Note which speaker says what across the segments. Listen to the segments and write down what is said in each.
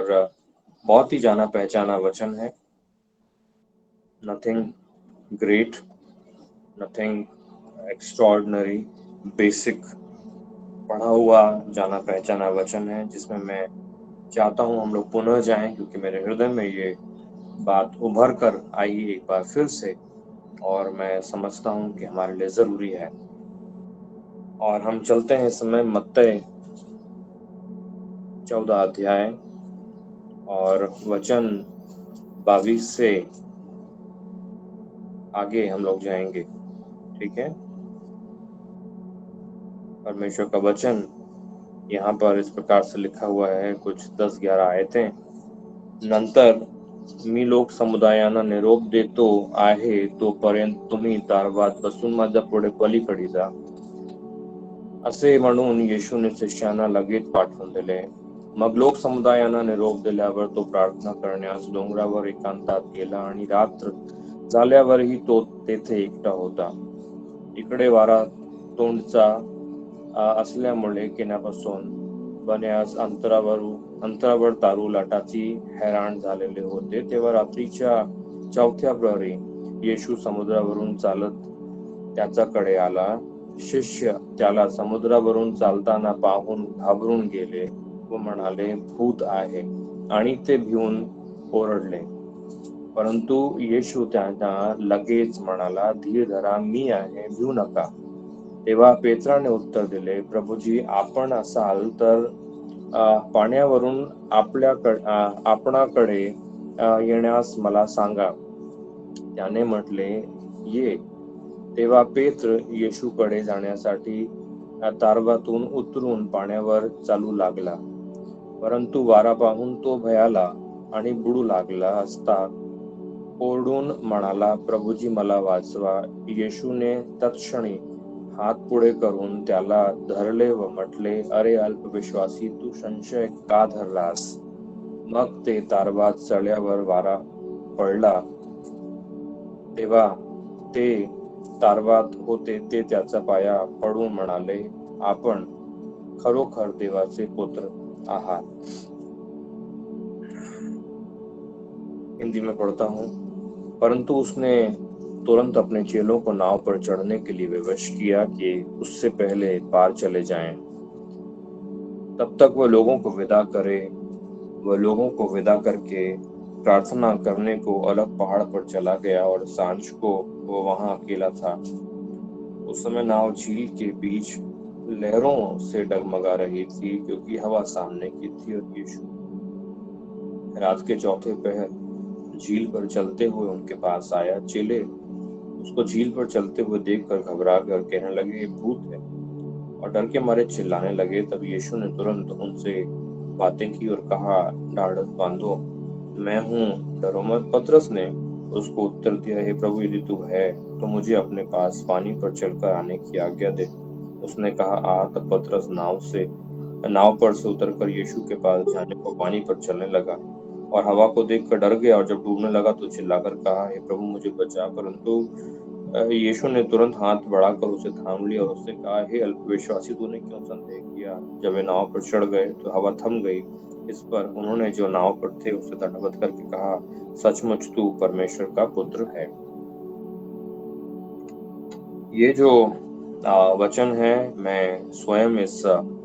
Speaker 1: और बहुत ही जाना पहचाना वचन है। Nothing great, nothing extraordinary, basic पढ़ा हुआ जाना पहचाना वचन है, जिसमें मैं चाहता हूँ हम लोग पुनः जाएं, क्योंकि मेरे हृदय में ये बात उभर कर आई एक बार फिर से, और मैं समझता हूँ कि हमारे लिए जरूरी है। और हम चलते हैं इस समय मत्ती 14 अध्याय और वचन 22 से आगे हम लोग जाएंगे। ठीक है, परमेश्वर का वचन यहाँ पर इस प्रकार से लिखा हुआ है, कुछ 10-11 आयतें। नंतर मी लोक समुदायांना निरोप देतो आहे तोपर्यंत तुम्ही दारवात बसून माझ्या पुढे पलीकडे जा, असे म्हणून येशूने शिष्यांना लगेच पाठवून दिले। मग लोक समुदायांना निरोप दिल्यावर तो प्रार्थना करण्यास डोंगरावर एकांतात गेला आणि रात्र झाल्यावरही तो तेथे एकटा होता। इकडे वारा तोंडचा असल्यामुळे किनापासून बन्यास अंतरावर तारू लाटाची हैराण झालेले होते। तेव्हा रात्रीच्या 4थ्या प्रहरी येशू समुद्रावरून चालत त्याच्याकडे आला। शिष्य त्याला समुद्रावरून चालताना पाहून घाबरून गेले व म्हणाले, भूत आहे, आणि ते भिवून ओरडले। परंतु येशू त्यांना लगेच म्हणाला, धीर धरा, मी आहे, भिवू नका। तेव्हा पेत्राने उत्तर दिले, प्रभुजी, आपण असाल तर पाण्यावरून आपणाकडे येण्यास मला सांगा। त्याने म्हटले, ये। तेव्हा पेत्र येशूकडे जाण्यासाठी तारवातून उतरून पाण्यावर चालू लागला, परंतु वारा पाहून तो भयाला आणि बुडू लागला असता ओरडून म्हणाला, प्रभुजी, मला वाचवा। येशूने तत्क्षणी हात पुढे करून त्याला धरले व म्हटले, अरे अल्पविश्वासी, तू संशय का धरलास? मग ते तारवात चढल्यावर वारा पडला, तेव्हा ते तारवात होते ते त्याचा पाया पडून म्हणाले, आपण खरोखर देवाचे पुत्र आहात। हिंदी में पढ़ता हूँ। परंतु उसने तुरंत अपने चेलों को नाव पर चढ़ने के लिए विवश किया कि उससे पहले पार चले जाएं। तब तक वह लोगों को विदा करे। वह लोगों को विदा करके प्रार्थना करने को अलग पहाड़ पर चला गया, और सांझ को वो वहां अकेला था। उस समय नाव झील के बीच लहरों से डगमगा रही थी, क्योंकि हवा सामने की थी। और यीशु रात के 4थे पहर झील पर चलते हुए उनके पास आया। चेले उसको झील पर चलते हुए देखकर घबरा कर कहने लगे, ये भूत है, और डर के मारे चिल्लाने लगे। तब यीशु ने तुरंत उनसे बातें की और कहा, ढाढ़स बांधो, मैं हूँ, डरो मत। पतरस ने उसको उत्तर दिया, हे प्रभु, यदि तू है तो मुझे अपने पास पानी पर चलकर आने की आज्ञा दे। उसने कहा, आ। तब पतरस नाव पर से उतरकर यीशु के पास जाने को पानी पर चलने लगा, और हवा को देखकर डर गया, और जब डूबने लगा तो चिल्लाकर कहा, हे प्रभु, मुझे बचा। परंतु यीशु ने तुरंत हाथ बढ़ाकर उसे थाम लिया और उससे कहा, हे अल्पविश्वासी, तूने क्यों संदेह किया? जब वे नाव पर चढ़ गए तो हवा थम गई। इस पर उन्होंने जो नाव पर थे उसे दंडवत करके कहा, सचमुच तू परमेश्वर का पुत्र है। ये जो वचन है, मैं स्वयं इस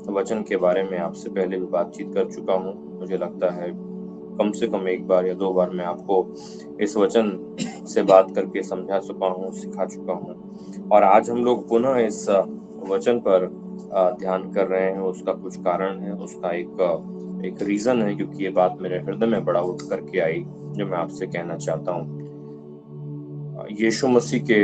Speaker 1: वचन के बारे में आपसे पहले भी बातचीत कर चुका हूँ। मुझे लगता है कम से कम 1 बार या 2 बार मैं आपको इस वचन से बात करके समझा चुका हूँ, सिखा चुका हूँ। और आज हम लोग पुनः इस वचन पर ध्यान कर रहे हैं। उसका कुछ कारण है, उसका एक रीजन है, क्योंकि ये बात मेरे हृदय में बड़ा उठ करके आई, जो मैं आपसे कहना चाहता हूँ। यीशु मसीह के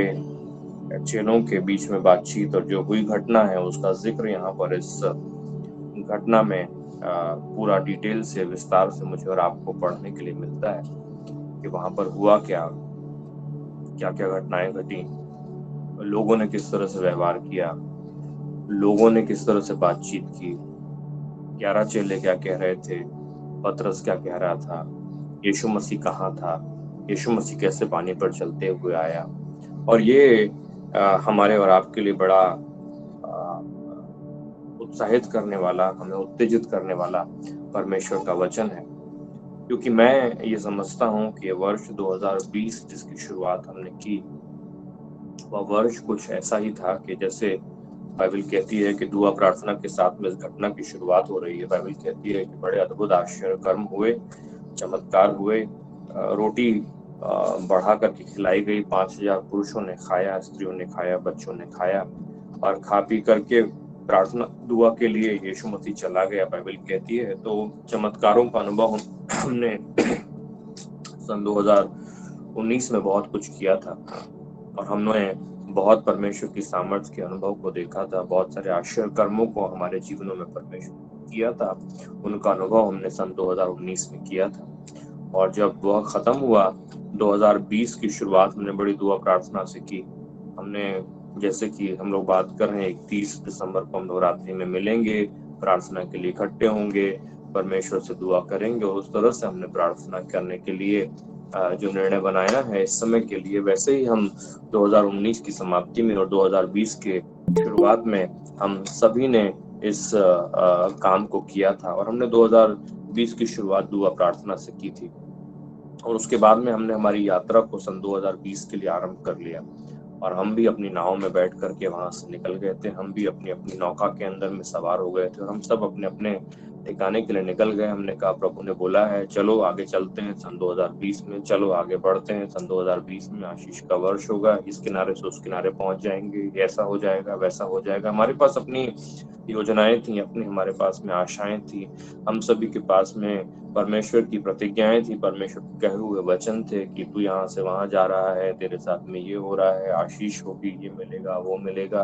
Speaker 1: चेलों के बीच में बातचीत और जो हुई घटना है, उसका जिक्र यहाँ पर इस घटना में पूरा डिटेल से, विस्तार से मुझे और आपको पढ़ने के लिए मिलता है कि वहां पर हुआ क्या क्या घटनाएं घटी, लोगों ने किस तरह से व्यवहार किया, लोगों ने किस तरह से बातचीत की, 11 चेले क्या कह रहे थे, पतरस क्या कह रहा था, यीशु मसीह कहाँ था, यीशु मसीह कैसे पानी पर चलते हुए आया। और ये हमारे और आपके लिए बड़ा उत्साहित करने वाला, हमें उत्तेजित करने वाला परमेश्वर का वचन है। क्योंकि मैं ये समझता हूँ कि वर्ष 2020 जिसकी शुरुआत हमने की, वह वर्ष कुछ ऐसा ही था कि जैसे बाइबल कहती है कि दुआ प्रार्थना के साथ में इस घटना की शुरुआत हो रही है। बाइबल कहती है कि बड़े अद्भुत आश्चर्य कर्म हुए, चमत्कार हुए, रोटी बढ़ा करके खिलाई गई, 5,000 पुरुषों ने खाया, स्त्रियों ने खाया, बच्चों ने खाया, और खा पी करके प्रार्थना दुआ के लिए यीशु मसीह चला गया, बाइबल कहती है। तो चमत्कारों का अनुभव हमने सन 2019 में बहुत कुछ किया था, और हमने बहुत परमेश्वर की सामर्थ्य के अनुभव को देखा था। बहुत सारे आश्चर्य कर्मों को हमारे जीवनों में परमेश्वर किया था, उनका अनुभव हमने सन 2019 में किया था। और जब वह खत्म हुआ, 2020 की शुरुआत हमने बड़ी दुआ प्रार्थना से की। हमने, जैसे कि हम लोग बात कर रहे हैं, 31 दिसंबर को हम नवरात्रि में मिलेंगे, प्रार्थना के लिए इकट्ठे होंगे, परमेश्वर से दुआ करेंगे, और उस तरह से हमने प्रार्थना करने के लिए जो निर्णय बनाया है इस समय के लिए, वैसे ही हम 2019 की समाप्ति में और 2020 के शुरुआत में हम सभी ने इस काम को किया था। और हमने 2020 की शुरुआत दुआ प्रार्थना से की थी, और उसके बाद में हमने हमारी यात्रा को सन 2020 के लिए आरंभ कर लिया। और हम भी अपनी नाव में बैठ करके वहां से निकल गए थे, हम भी अपनी अपनी नौका के अंदर में सवार हो गए थे, और हम सब अपने अपने ठिकाने के लिए निकल गए। हमने कहा, प्रभु ने बोला है चलो आगे चलते हैं सन 2020 में, चलो आगे बढ़ते हैं, सन 2020 में आशीष का वर्ष होगा, इस किनारे से उस किनारे पहुंच जाएंगे, ऐसा हो जाएगा, वैसा हो जाएगा। हमारे पास अपनी योजनाएं थी, अपनी हमारे पास में आशाएं थी, हम सभी के पास में परमेश्वर की प्रतिज्ञाएं थी, परमेश्वर के कहे हुए वचन थे कि तू यहाँ से वहां जा रहा है, तेरे साथ में ये हो रहा है, आशीष होगी, ये मिलेगा, वो मिलेगा।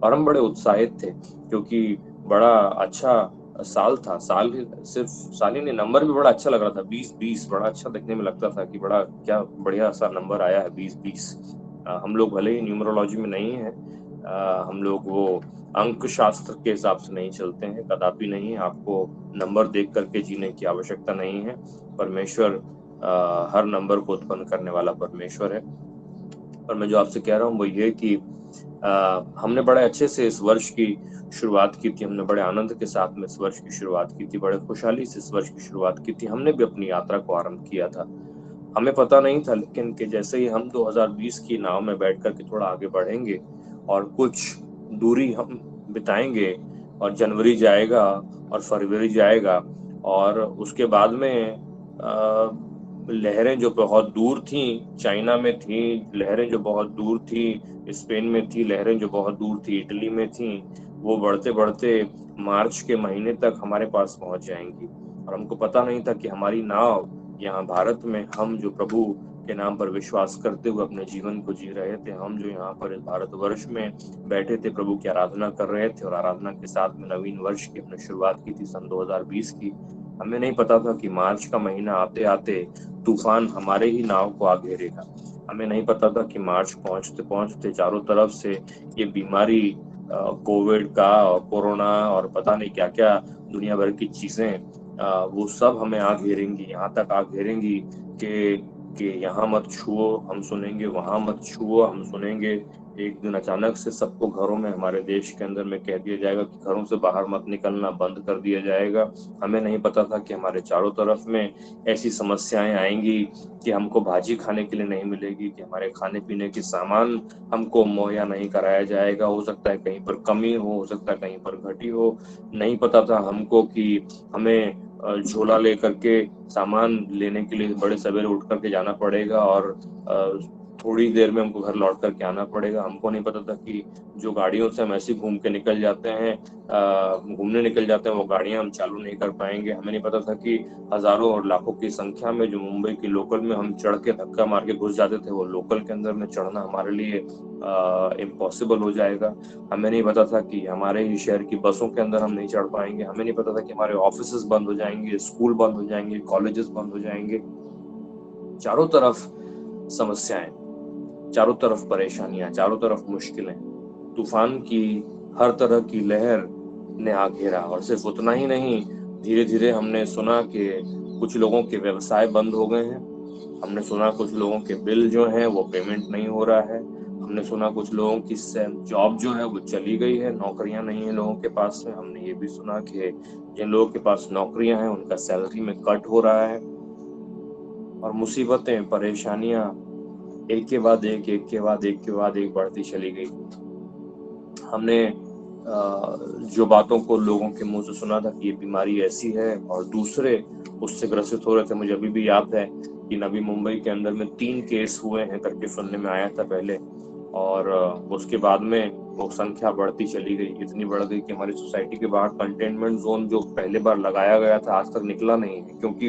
Speaker 1: और हम बड़े उत्साहित थे, क्योंकि बड़ा अच्छा साल था। सिर्फ साल ही नहीं, नंबर भी बड़ा अच्छा लग रहा था, 2020 बड़ा अच्छा देखने में लगता था कि बड़ा क्या बढ़िया सा नंबर आया है 2020। हम लोग भले ही न्यूमरोलॉजी में नहीं है, हम लोग वो अंक शास्त्र के हिसाब से नहीं चलते हैं, कदापि नहीं। आपको नंबर देख करके जीने की आवश्यकता नहीं है। परमेश्वर हर नंबर को उत्पन्न करने वाला परमेश्वर है। पर मैं जो आपसे कह रहा हूँ वो ये कि हमने बड़े अच्छे से इस वर्ष की शुरुआत की थी, हमने बड़े आनंद के साथ में इस वर्ष की शुरुआत की थी, बड़े खुशहाली से इस वर्ष की शुरुआत की थी। हमने भी अपनी यात्रा को आरंभ किया था। हमें पता नहीं था, लेकिन कि जैसे ही हम 2020 की नाव में बैठ कर के थोड़ा आगे बढ़ेंगे और कुछ दूरी हम बिताएंगे, और जनवरी जाएगा और फरवरी जाएगा, और उसके बाद में लहरें जो बहुत दूर थी, चाइना में थी लहरें, जो बहुत दूर थी स्पेन में थी लहरें, जो बहुत दूर थी इटली में थी, वो बढ़ते बढ़ते मार्च के महीने तक हमारे पास पहुंच जाएंगी। और हमको पता नहीं था कि हमारी नाव यहाँ भारत में, हम जो प्रभु के नाम पर विश्वास करते हुए अपने जीवन को जी रहे थे, हम जो यहाँ पर इस भारतवर्ष में बैठे थे, प्रभु की आराधना कर रहे थे, और आराधना के साथ में नवीन वर्ष की हमने शुरुआत की थी सन 2020 की, हमें नहीं पता था कि मार्च का महीना आते आते तूफान हमारे ही नाव को आ घेरेगा। हमें नहीं पता था कि मार्च पहुंचते पहुंचते चारों तरफ से ये बीमारी, कोविड का और कोरोना और पता नहीं क्या क्या दुनिया भर की चीजें, वो सब हमें आ घेरेंगी, यहाँ तक आ घेरेंगी कि यहाँ मत छुओ हम सुनेंगे, वहां मत छुओ हम सुनेंगे। एक दिन अचानक से सबको घरों में, हमारे देश के अंदर में कह दिया जाएगा कि घरों से बाहर मत निकलना, बंद कर दिया जाएगा। हमें नहीं पता था कि हमारे चारों तरफ में ऐसी समस्याएं आएंगी कि हमको भाजी खाने के लिए नहीं मिलेगी, कि हमारे खाने पीने के सामान हमको मुहैया नहीं कराया जाएगा। हो सकता है कहीं पर कमी हो सकता है कहीं पर घटी हो। नहीं पता था हमको कि हमें झोला लेकर के सामान लेने के लिए बड़े सवेरे उठ करके जाना पड़ेगा, और थोड़ी देर में हमको घर लौट करके आना पड़ेगा। हमको नहीं पता था कि जो गाड़ियों से हम ऐसे घूम के निकल जाते हैं, घूमने निकल जाते हैं, वो गाड़ियां हम चालू नहीं कर पाएंगे। हमें नहीं पता था कि हजारों और लाखों की संख्या में जो मुंबई की लोकल में हम चढ़ के धक्का मार के घुस जाते थे, वो लोकल के अंदर में चढ़ना हमारे लिए इम्पॉसिबल हो जाएगा। हमें नहीं पता था कि हमारे ही शहर की बसों के अंदर हम नहीं चढ़ पाएंगे। हमें नहीं पता था कि हमारे ऑफिसेज बंद हो जाएंगे, स्कूल बंद हो जाएंगे, कॉलेजेस बंद हो जाएंगे। चारों तरफ समस्याएं, चारों तरफ परेशानियां, चारों तरफ मुश्किलें, तूफान की हर तरह की लहर ने आ घेरा। और सिर्फ उतना ही नहीं, धीरे धीरे हमने सुना कि कुछ लोगों के व्यवसाय बंद हो गए हैं, हमने सुना कुछ लोगों के बिल जो हैं वो पेमेंट नहीं हो रहा है, हमने सुना कुछ लोगों की जॉब जो है वो चली गई है, नौकरियां नहीं है लोगों के पास में। हमने ये भी सुना कि जिन लोगों के पास नौकरियां हैं उनका सैलरी में कट हो रहा है। और मुसीबतें, परेशानियां एक के बाद एक, एक के बाद एक के बाद एक बढ़ती चली गई। हमने जो बातों को लोगों के मुंह से सुना था कि ये बीमारी ऐसी है और दूसरे उससे ग्रसित हो रहे थे। मुझे अभी भी याद है कि नवी मुंबई के अंदर में 3 केस हुए हैं करके सुनने में आया था पहले, और उसके बाद में वो संख्या बढ़ती चली गई, इतनी बढ़ गई कि हमारी सोसाइटी के बाहर कंटेनमेंट जोन जो पहले बार लगाया गया था आज तक निकला नहीं है, क्योंकि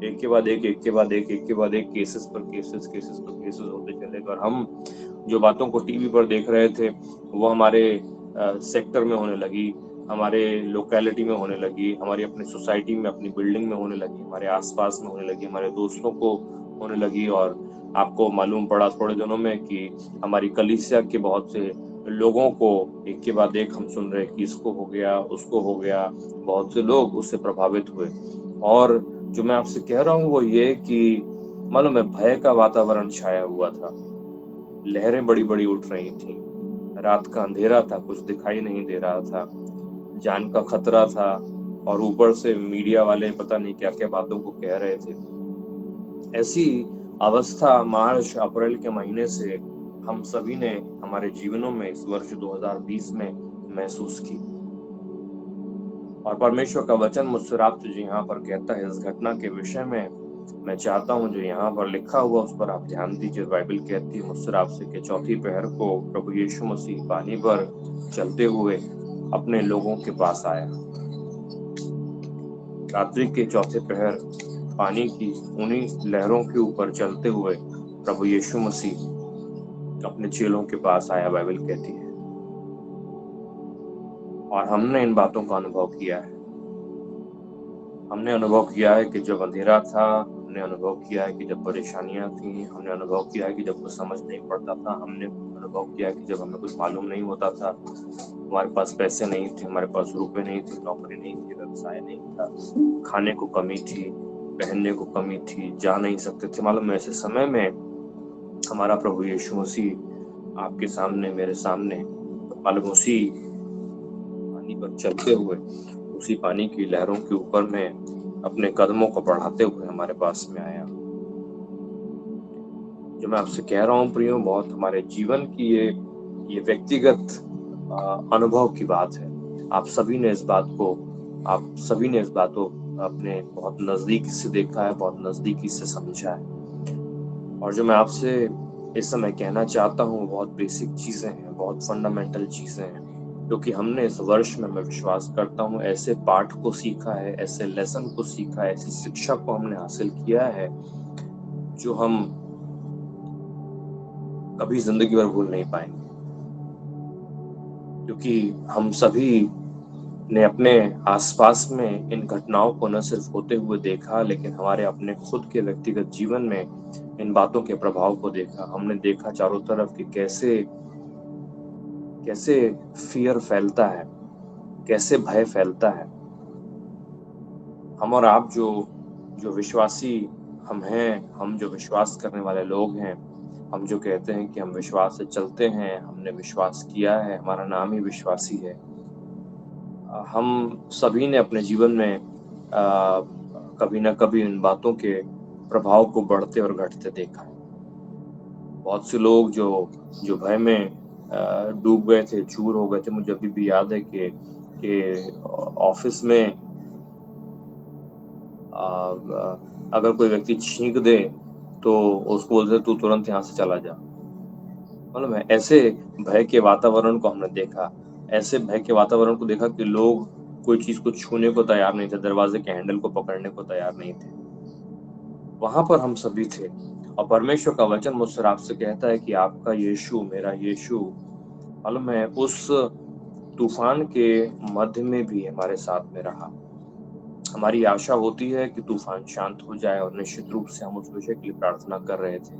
Speaker 1: एक के बाद एक, एक के बाद एक, एक के बाद एक केसेस पर केसेस, केसेस पर केसेस होते चले गए। और हम जो बातों को टीवी पर देख रहे थे वो हमारे सेक्टर में होने लगी, हमारे लोकेलिटी में होने लगी, हमारी अपनी सोसाइटी में, अपनी बिल्डिंग में होने लगी, हमारे आसपास में होने लगी, हमारे दोस्तों को होने लगी। और आपको मालूम पड़ा थोड़े दिनों में कि हमारी कलीसिया के बहुत से लोगों को एक के बाद एक हम सुन रहे कि इसको हो गया, उसको हो गया, बहुत से लोग उससे प्रभावित हुए। और जो मैं आपसे कह रहा हूँ वो ये कि मालूम है, भय का वातावरण छाया हुआ था, लहरें बड़ी बड़ी उठ रही थी, रात का अंधेरा था, कुछ दिखाई नहीं दे रहा था, जान का खतरा था, और ऊपर से मीडिया वाले पता नहीं क्या क्या बातों को कह रहे थे। ऐसी अवस्था मार्च अप्रैल के महीने से हम सभी ने हमारे जीवनों में इस वर्ष 2020 में महसूस की। और परमेश्वर का वचन मुझसे राब्त जो यहाँ पर कहता है इस घटना के विषय में, मैं चाहता हूँ जो यहाँ पर लिखा हुआ उस पर आप ध्यान दीजिए। बाइबल कहती है मुझसे आपसे कि चौथी पहर को प्रभु यीशु मसीह पानी पर चलते हुए अपने लोगों के पास आया। रात्रि के चौथे पहर पानी की उन्हीं लहरों के ऊपर चलते हुए प्रभु यीशु मसीह अपने चेलों के पास आया, बाइबल कहती है। और हमने इन बातों का अनुभव किया है। हमने अनुभव किया है कि जब अंधेरा था, हमने अनुभव किया है कि जब परेशानियां थी, हमने अनुभव किया है कि जब कुछ समझ नहीं पड़ता था, हमने अनुभव किया है कि जब हमें कुछ मालूम नहीं होता था, हमारे पास पैसे नहीं थे, हमारे पास रुपए नहीं थे, नौकरी नहीं थी, व्यवसाय नहीं था, खाने को कमी थी, पहनने को कमी थी, जा नहीं सकते थे। मालूम ऐसे समय में हमारा प्रभु यीशु मसीह आपके सामने, मेरे सामने, मालूम उसी पानी पर चलते हुए, उसी पानी की लहरों के ऊपर में अपने कदमों को बढ़ाते हुए हमारे पास में आया। जो मैं आपसे कह रहा हूँ प्रियो, बहुत हमारे जीवन की ये व्यक्तिगत अनुभव की बात है। आप सभी ने इस बात को अपने बहुत नजदीकी से देखा है, बहुत नजदीकी से समझा है। और जो मैं आपसे इस समय कहना चाहता हूँ बहुत बेसिक चीजें हैं, बहुत फंडामेंटल चीजें हैं, क्योंकि हमने इस वर्ष में, मैं विश्वास करता हूँ, ऐसे पाठ को सीखा है, ऐसे लेसन को सीखा है, ऐसी शिक्षा को हमने हासिल किया है जो हम कभी जिंदगी भर भूल नहीं पाएंगे। क्योंकि हम सभी ने अपने आसपास में इन घटनाओं को न सिर्फ होते हुए देखा, लेकिन हमारे अपने खुद के व्यक्तिगत जीवन में इन बातों के प्रभाव को देखा। हमने देखा चारों तरफ कि कैसे फियर फैलता है, कैसे भय फैलता है। हम और आप जो विश्वासी हम हैं, हम जो विश्वास करने वाले लोग हैं, हम जो कहते हैं कि हम विश्वास से चलते हैं, हमने विश्वास किया है, हमारा नाम ही विश्वासी है, हम सभी ने अपने जीवन में कभी ना कभी इन बातों के प्रभाव को बढ़ते और घटते देखा है। बहुत से लोग जो भय में डूब गए थे, चूर हो गए थे। मुझे अभी भी याद है कि ऑफिस में अगर कोई व्यक्ति छींक दे तो उसको बोलते तू तुरंत यहाँ से चला जा। मालूम है, ऐसे भय के वातावरण को हमने देखा, ऐसे भय के वातावरण को देखा कि लोग कोई चीज को छूने को तैयार नहीं थे, दरवाजे के हैंडल को पकड़ने को तैयार नहीं थे। वहां पर हम सभी थे। और परमेश्वर का वचन मुझसे आपसे कहता है कि आपका यीशु, मेरा यीशु, मालूम है, उस तूफान के मध्य में भी हमारे साथ में रहा। हमारी आशा होती है कि तूफान शांत हो जाए, और निश्चित रूप से हम उस विषय के लिए प्रार्थना कर रहे थे।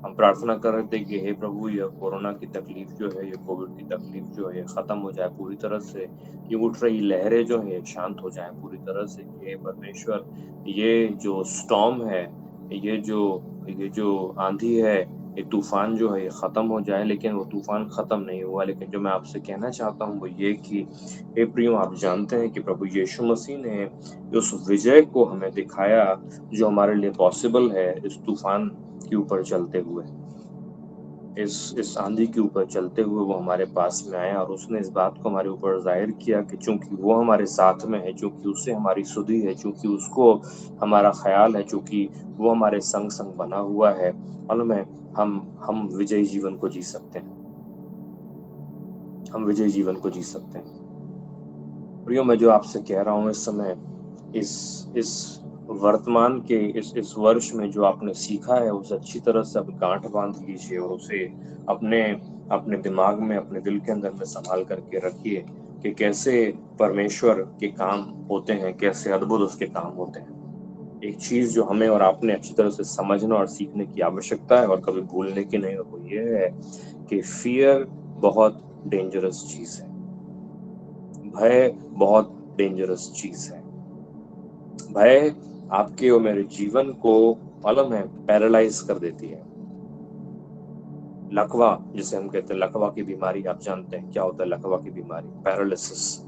Speaker 1: हम प्रार्थना कर रहे थे कि हे प्रभु, यह कोरोना की तकलीफ जो है, ये कोविड की तकलीफ जो है, खत्म हो जाए पूरी तरह से। ये उठ रही लहरें जो है शांत हो जाए पूरी तरह से। हे परमेश्वर, ये जो स्टॉर्म है, ये जो आंधी है, ये तूफान जो है ये खत्म हो जाए, लेकिन वो तूफान खत्म नहीं हुआ। लेकिन जो मैं आपसे कहना चाहता हूँ वो ये कि हे प्रियो, आप जानते हैं कि प्रभु यीशु मसीह ने उस विजय को हमें दिखाया जो हमारे लिए पॉसिबल है इस तूफान के ऊपर चलते हुए, इस आंधी के ऊपर चलते हुए वो हमारे पास में आया और उसने इस बात को हमारे ऊपर जाहिर किया कि चूंकि वो हमारे साथ में है, चूंकि उससे हमारी सुधि है, चूंकि उसको हमारा ख्याल है, चूंकि वो हमारे संग संग बना हुआ है, मालूम है हम विजयी जीवन को जी सकते हैं। हम विजयी जीवन को जी सकते हैं। प्रियो, मैं जो आपसे कह रहा हूँ इस समय, इस वर्तमान के इस वर्ष में जो आपने सीखा है उसे अच्छी तरह से अब गांठ बांध लीजिए और उसे अपने अपने दिमाग में, अपने दिल के अंदर में संभाल करके रखिए कि कैसे परमेश्वर के काम होते हैं, कैसे अद्भुत उसके काम होते हैं। एक चीज जो हमें और आपने अच्छी तरह से समझना और सीखने की आवश्यकता है और कभी भूलने की नहीं, वो ये है कि फियर बहुत डेंजरस चीज है। भय बहुत डेंजरस चीज है। भय आपके और मेरे जीवन को, मालूम है, पैरालाइज कर देती है। लकवा जिसे हम कहते हैं, लकवा की बीमारी, आप जानते हैं क्या होता है लकवा की बीमारी? पैरालिसिस।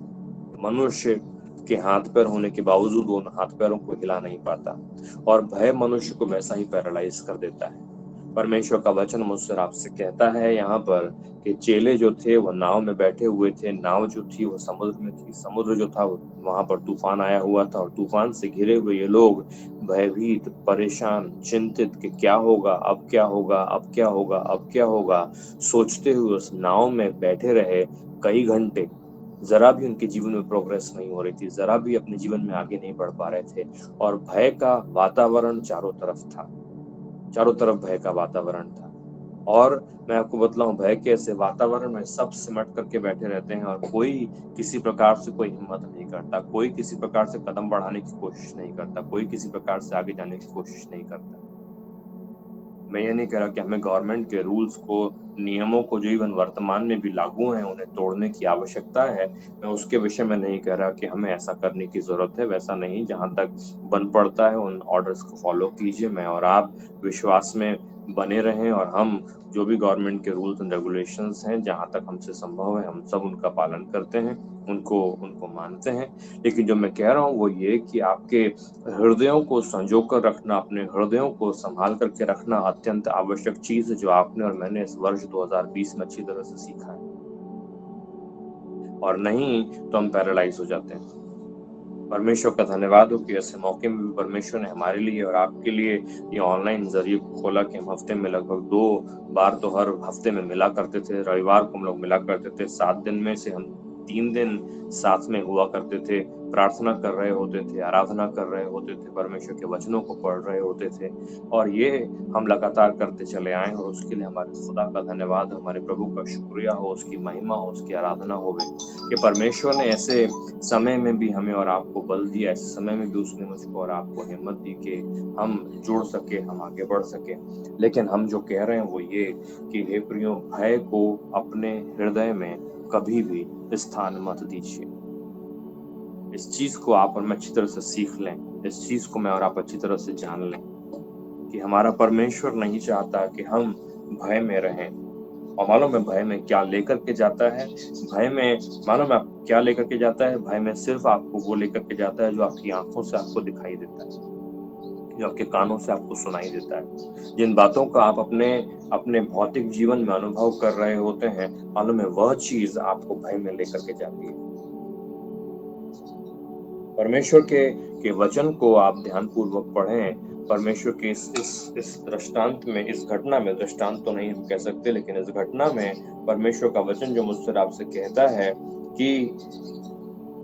Speaker 1: मनुष्य के हाथ पैर होने के बावजूद वो उन हाथ पैरों को हिला नहीं पाता, और भय मनुष्य को वैसा ही पैरालाइज कर देता है। परमेश्वर का वचन मुझसे आपसे कहता है यहाँ पर कि चेले जो थे वो नाव में बैठे हुए थे, नाव जो थी वो समुद्र में थी, समुद्र जो था वहां पर तूफान आया हुआ था, और तूफान से घिरे हुए ये लोग भयभीत, परेशान, चिंतित कि क्या होगा, अब क्या होगा, अब क्या होगा, अब क्या होगा, सोचते हुए उस नाव में बैठे रहे कई घंटे। जरा भी उनके जीवन में प्रोग्रेस नहीं हो रही थी, जरा भी अपने जीवन में आगे नहीं बढ़ पा रहे थे, और भय का वातावरण चारों तरफ था। चारों तरफ भय का वातावरण था। और मैं आपको बतलाऊं, भय के ऐसे वातावरण में सब सिमट करके बैठे रहते हैं और कोई किसी प्रकार से कोई हिम्मत नहीं करता, कोई किसी प्रकार से कदम बढ़ाने की कोशिश नहीं करता, कोई किसी प्रकार से आगे जाने की कोशिश नहीं करता। मैं ये नहीं कह रहा कि हमें गवर्नमेंट के रूल्स को, नियमों को जो इवन वर्तमान में भी लागू हैं उन्हें तोड़ने की आवश्यकता है। मैं उसके विषय में नहीं कह रहा कि हमें ऐसा करने की जरूरत है, वैसा नहीं। जहां तक बन पड़ता है उन ऑर्डर्स को फॉलो कीजिए। मैं और आप विश्वास में बने रहें और हम जो भी गवर्नमेंट के रूल्स एंड रेगुलेशंस हैं, जहां तक हमसे संभव है हम सब उनका पालन करते हैं, उनको उनको मानते हैं। लेकिन जो मैं कह रहा हूँ वो ये कि आपके हृदयों को संजो कर रखना, अपने हृदयों को संभाल करके रखना अत्यंत आवश्यक चीज है, जो आपने और मैंने इस वर्ष 2020 में अच्छी तरह से सीखा है। और नहीं तो हम पैरालाइज हो जाते हैं। परमेश्वर का धन्यवाद हो कि ऐसे मौके में भी परमेश्वर ने हमारे लिए और आपके लिए ये ऑनलाइन जरिए खोला कि हम हफ्ते में लगभग 2 बार तो हर हफ्ते में मिला करते थे। रविवार को हम लोग मिला करते थे। 7 दिन में से हम 3 दिन साथ में हुआ करते थे, प्रार्थना कर रहे होते थे, आराधना कर रहे होते थे, परमेश्वर के वचनों को पढ़ रहे होते थे, और ये हम लगातार करते चले आए। और उसके लिए हमारे खुदा का धन्यवाद, हमारे प्रभु का शुक्रिया हो, उसकी महिमा हो, उसकी आराधना हो कि परमेश्वर ने ऐसे समय में भी हमें और आपको बल दिया, ऐसे समय में भी उसने मुझको और आपको हिम्मत दी कि हम जुड़ सके, हम आगे बढ़ सके। लेकिन हम जो कह रहे हैं वो ये कि हे प्रियो, भय को अपने हृदय में कभी भी स्थान मत दीजिए। इस चीज को आप और मैं अच्छी तरह से सीख लें, इस चीज को मैं और आप अच्छी तरह से जान लें कि हमारा परमेश्वर नहीं चाहता कि हम भय में रहें। और मालूम है भय में क्या लेकर के जाता है? भय में मालूम है आप क्या लेकर के जाता है? भय में सिर्फ आपको वो लेकर के जाता है जो आपकी आंखों से आपको दिखाई देता है, जो आपके कानों से आपको सुनाई देता है। जिन बातों का आप अपने अपने भौतिक जीवन में अनुभव कर रहे होते हैं, मालूम है वह चीज आपको भय में लेकर के जाती है। परमेश्वर के वचन को आप ध्यानपूर्वक पढ़ें। परमेश्वर के इस दृष्टांत में, इस घटना में, दृष्टांत तो नहीं हम कह सकते, लेकिन इस घटना में परमेश्वर का वचन जो मुझसे आपसे कहता है कि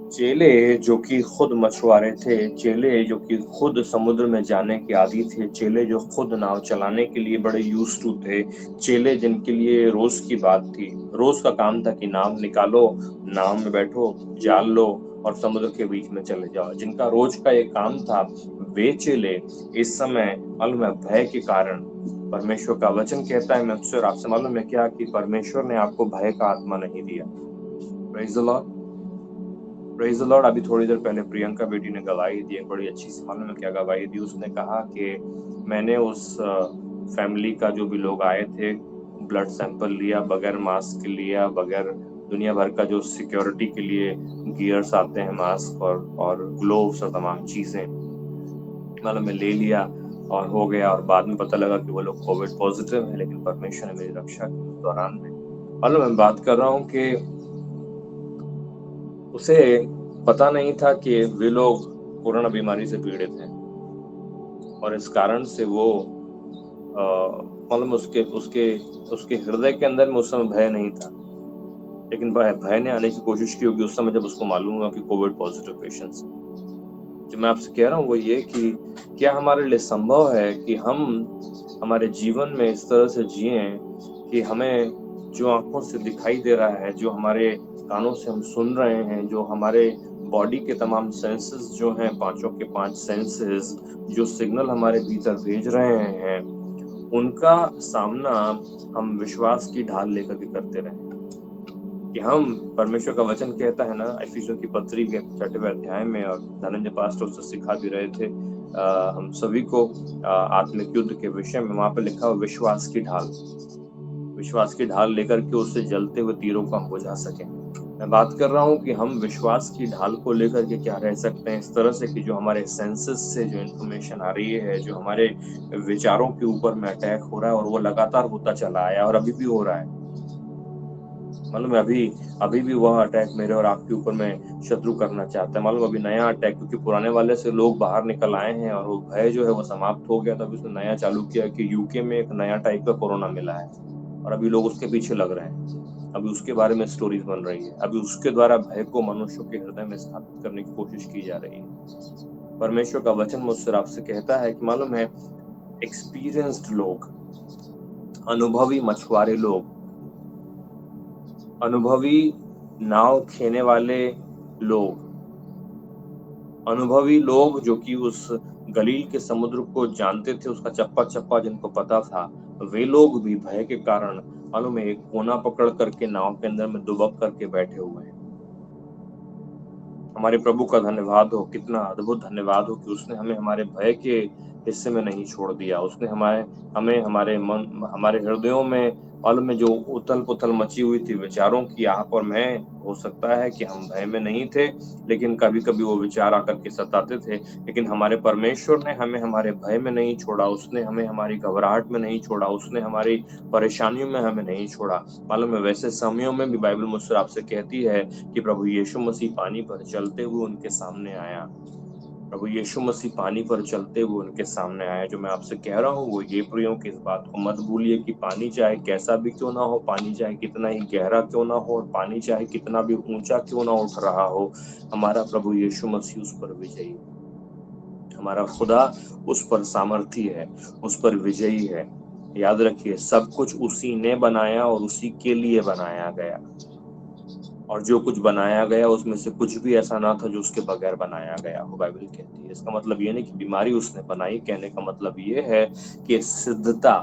Speaker 1: चेले जो कि खुद मछुआरे थे, चेले जो कि खुद समुद्र में जाने के आदी थे, चेले जो खुद नाव चलाने के लिए बड़े यूज्ड टू थे, चेले जिनके लिए रोज की बात थी, रोज का काम था कि नाव निकालो, नाव में बैठो, जाल लो और समुद्र के बीच में चले जाओ, जिनका रोज का ये काम था, वे चेले इस समय मालूम है भय के कारण, परमेश्वर का वचन कहता है, मैं आपसे और आपसे मालूम है क्या, कि परमेश्वर ने आपको भय का आत्मा नहीं दिया। Praise the Lord, praise the Lord. अभी थोड़ी देर पहले प्रियंका बेटी ने गवाही दी, एक बड़ी अच्छी सी, मालूम है क्या गवाही दी? उसने कहा कि मैंने उस फैमिली का जो भी लोग आए थे, ब्लड सैंपल लिया, बगैर मास्क लिया, बगैर दुनिया भर का जो सिक्योरिटी के लिए गियर्स आते हैं, मास्क और ग्लोव्स और तमाम चीजें मतलब मैं ले लिया और हो गया। और बाद में पता लगा कि वो लोग कोविड पॉजिटिव है, लेकिन परमेश्वर ने मेरी रक्षा की उस दौरान में। मतलब मैं बात कर रहा हूँ कि उसे पता नहीं था कि वे लोग कोरोना बीमारी से पीड़ित हैं और इस कारण से वो मतलब उसके उसके उसके हृदय के अंदर में उस समय भय नहीं था, लेकिन भय ने आने की कोशिश की होगी उस समय जब उसको मालूम हुआ कि कोविड पॉजिटिव पेशेंट्स। जो मैं आपसे कह रहा हूँ वो ये कि क्या हमारे लिए संभव है कि हम हमारे जीवन में इस तरह से जिए कि हमें जो आंखों से दिखाई दे रहा है, जो हमारे कानों से हम सुन रहे हैं, जो हमारे बॉडी के तमाम सेंसेस जो हैं, पांचों के पांच सेंसेस जो सिग्नल हमारे भीतर भेज रहे हैं, उनका सामना हम विश्वास की ढाल लेकर के करते रहें। कि हम परमेश्वर का वचन कहता है ना, इफिसियों की पत्री के 6वें अध्याय में, और धनंजय पास्टर उससे सिखा भी रहे थे हम सभी को आत्मिक युद्ध के विषय में। वहां पर लिखा हुआ विश्वास की ढाल, विश्वास की ढाल लेकर के उससे जलते हुए तीरों को हम बुझा सकें। मैं बात कर रहा हूँ कि हम विश्वास की ढाल को लेकर के क्या रह सकते हैं इस तरह से कि जो हमारे सेंसेस से जो इन्फॉर्मेशन आ रही है, जो हमारे विचारों के ऊपर में अटैक हो रहा है, और वो लगातार होता चला आया और अभी भी हो रहा है। मालूम है अभी भी वह अटैक मेरे और आपके ऊपर में शत्रु करना चाहता है। मालूम अभी नया अटैक, क्योंकि पुराने वाले से लोग बाहर निकल आए हैं और वो भय जो है वो समाप्त हो गया, तो अभी उसने नया चालू किया कि यूके में एक नया टाइप का कोरोना मिला है और अभी लोग उसके पीछे लग रहे हैं। अभी उसके बारे में स्टोरीज बन रही है, अभी उसके द्वारा भय को मनुष्यों के हृदय में स्थापित करने की कोशिश की जा रही है। परमेश्वर का वचन मुझसे आपसे कहता है कि मालूम है एक्सपीरियंस्ड लोग, अनुभवी मछुआरे लोग, अनुभवी नाव खेने वाले लोग, अनुभवी लोग जो कि उस गलील के समुद्र को जानते थे, उसका चप्पा चप्पा जिनको पता था, वे लोग भी भय के कारण मालूम है एक कोना पकड़ करके नाव के अंदर में दुबक करके बैठे हुए हैं। हमारे प्रभु का धन्यवाद हो, कितना अद्भुत धन्यवाद हो कि उसने हमें हमारे भय के हिस्से में नहीं छोड़ दिया। उसने हमें हमारे मन, हमारे हृदयों में मालूम में जो उथल पुथल मची हुई थी विचारों की, आप और मैं, हो सकता है कि हम भय में नहीं थे, लेकिन कभी कभी वो विचार आकर के सताते थे, लेकिन हमारे परमेश्वर ने हमें हमारे भय में नहीं छोड़ा, उसने हमें हमारी घबराहट में नहीं छोड़ा, उसने हमारी परेशानियों में हमें नहीं छोड़ा। मालूम है वैसे समयों में भी बाइबल मुझसे आपसे कहती है कि प्रभु यीशु मसीह पानी पर चलते हुए उनके सामने आया। प्रभु यीशु मसीह पानी पर चलते हुए उनके सामने आया। जो मैं आपसे कह रहा हूँ वो ये प्रियो कि इस बात को मत भूलिए कि पानी चाहे कैसा भी क्यों ना हो, पानी चाहे कितना ही गहरा क्यों ना हो, और पानी चाहे कितना भी ऊंचा क्यों ना उठ रहा हो, हमारा प्रभु यीशु मसीह उस पर विजयी है। हमारा खुदा उस पर सामर्थी है, उस पर विजयी है। याद रखिए सब कुछ उसी ने बनाया और उसी के लिए बनाया गया, और जो कुछ बनाया गया उसमें से कुछ भी ऐसा ना था जो उसके बगैर बनाया गया हो, बाइबल कहती है। इसका मतलब ये नहीं कि बीमारी उसने बनाई, कहने का मतलब ये है कि सिद्धता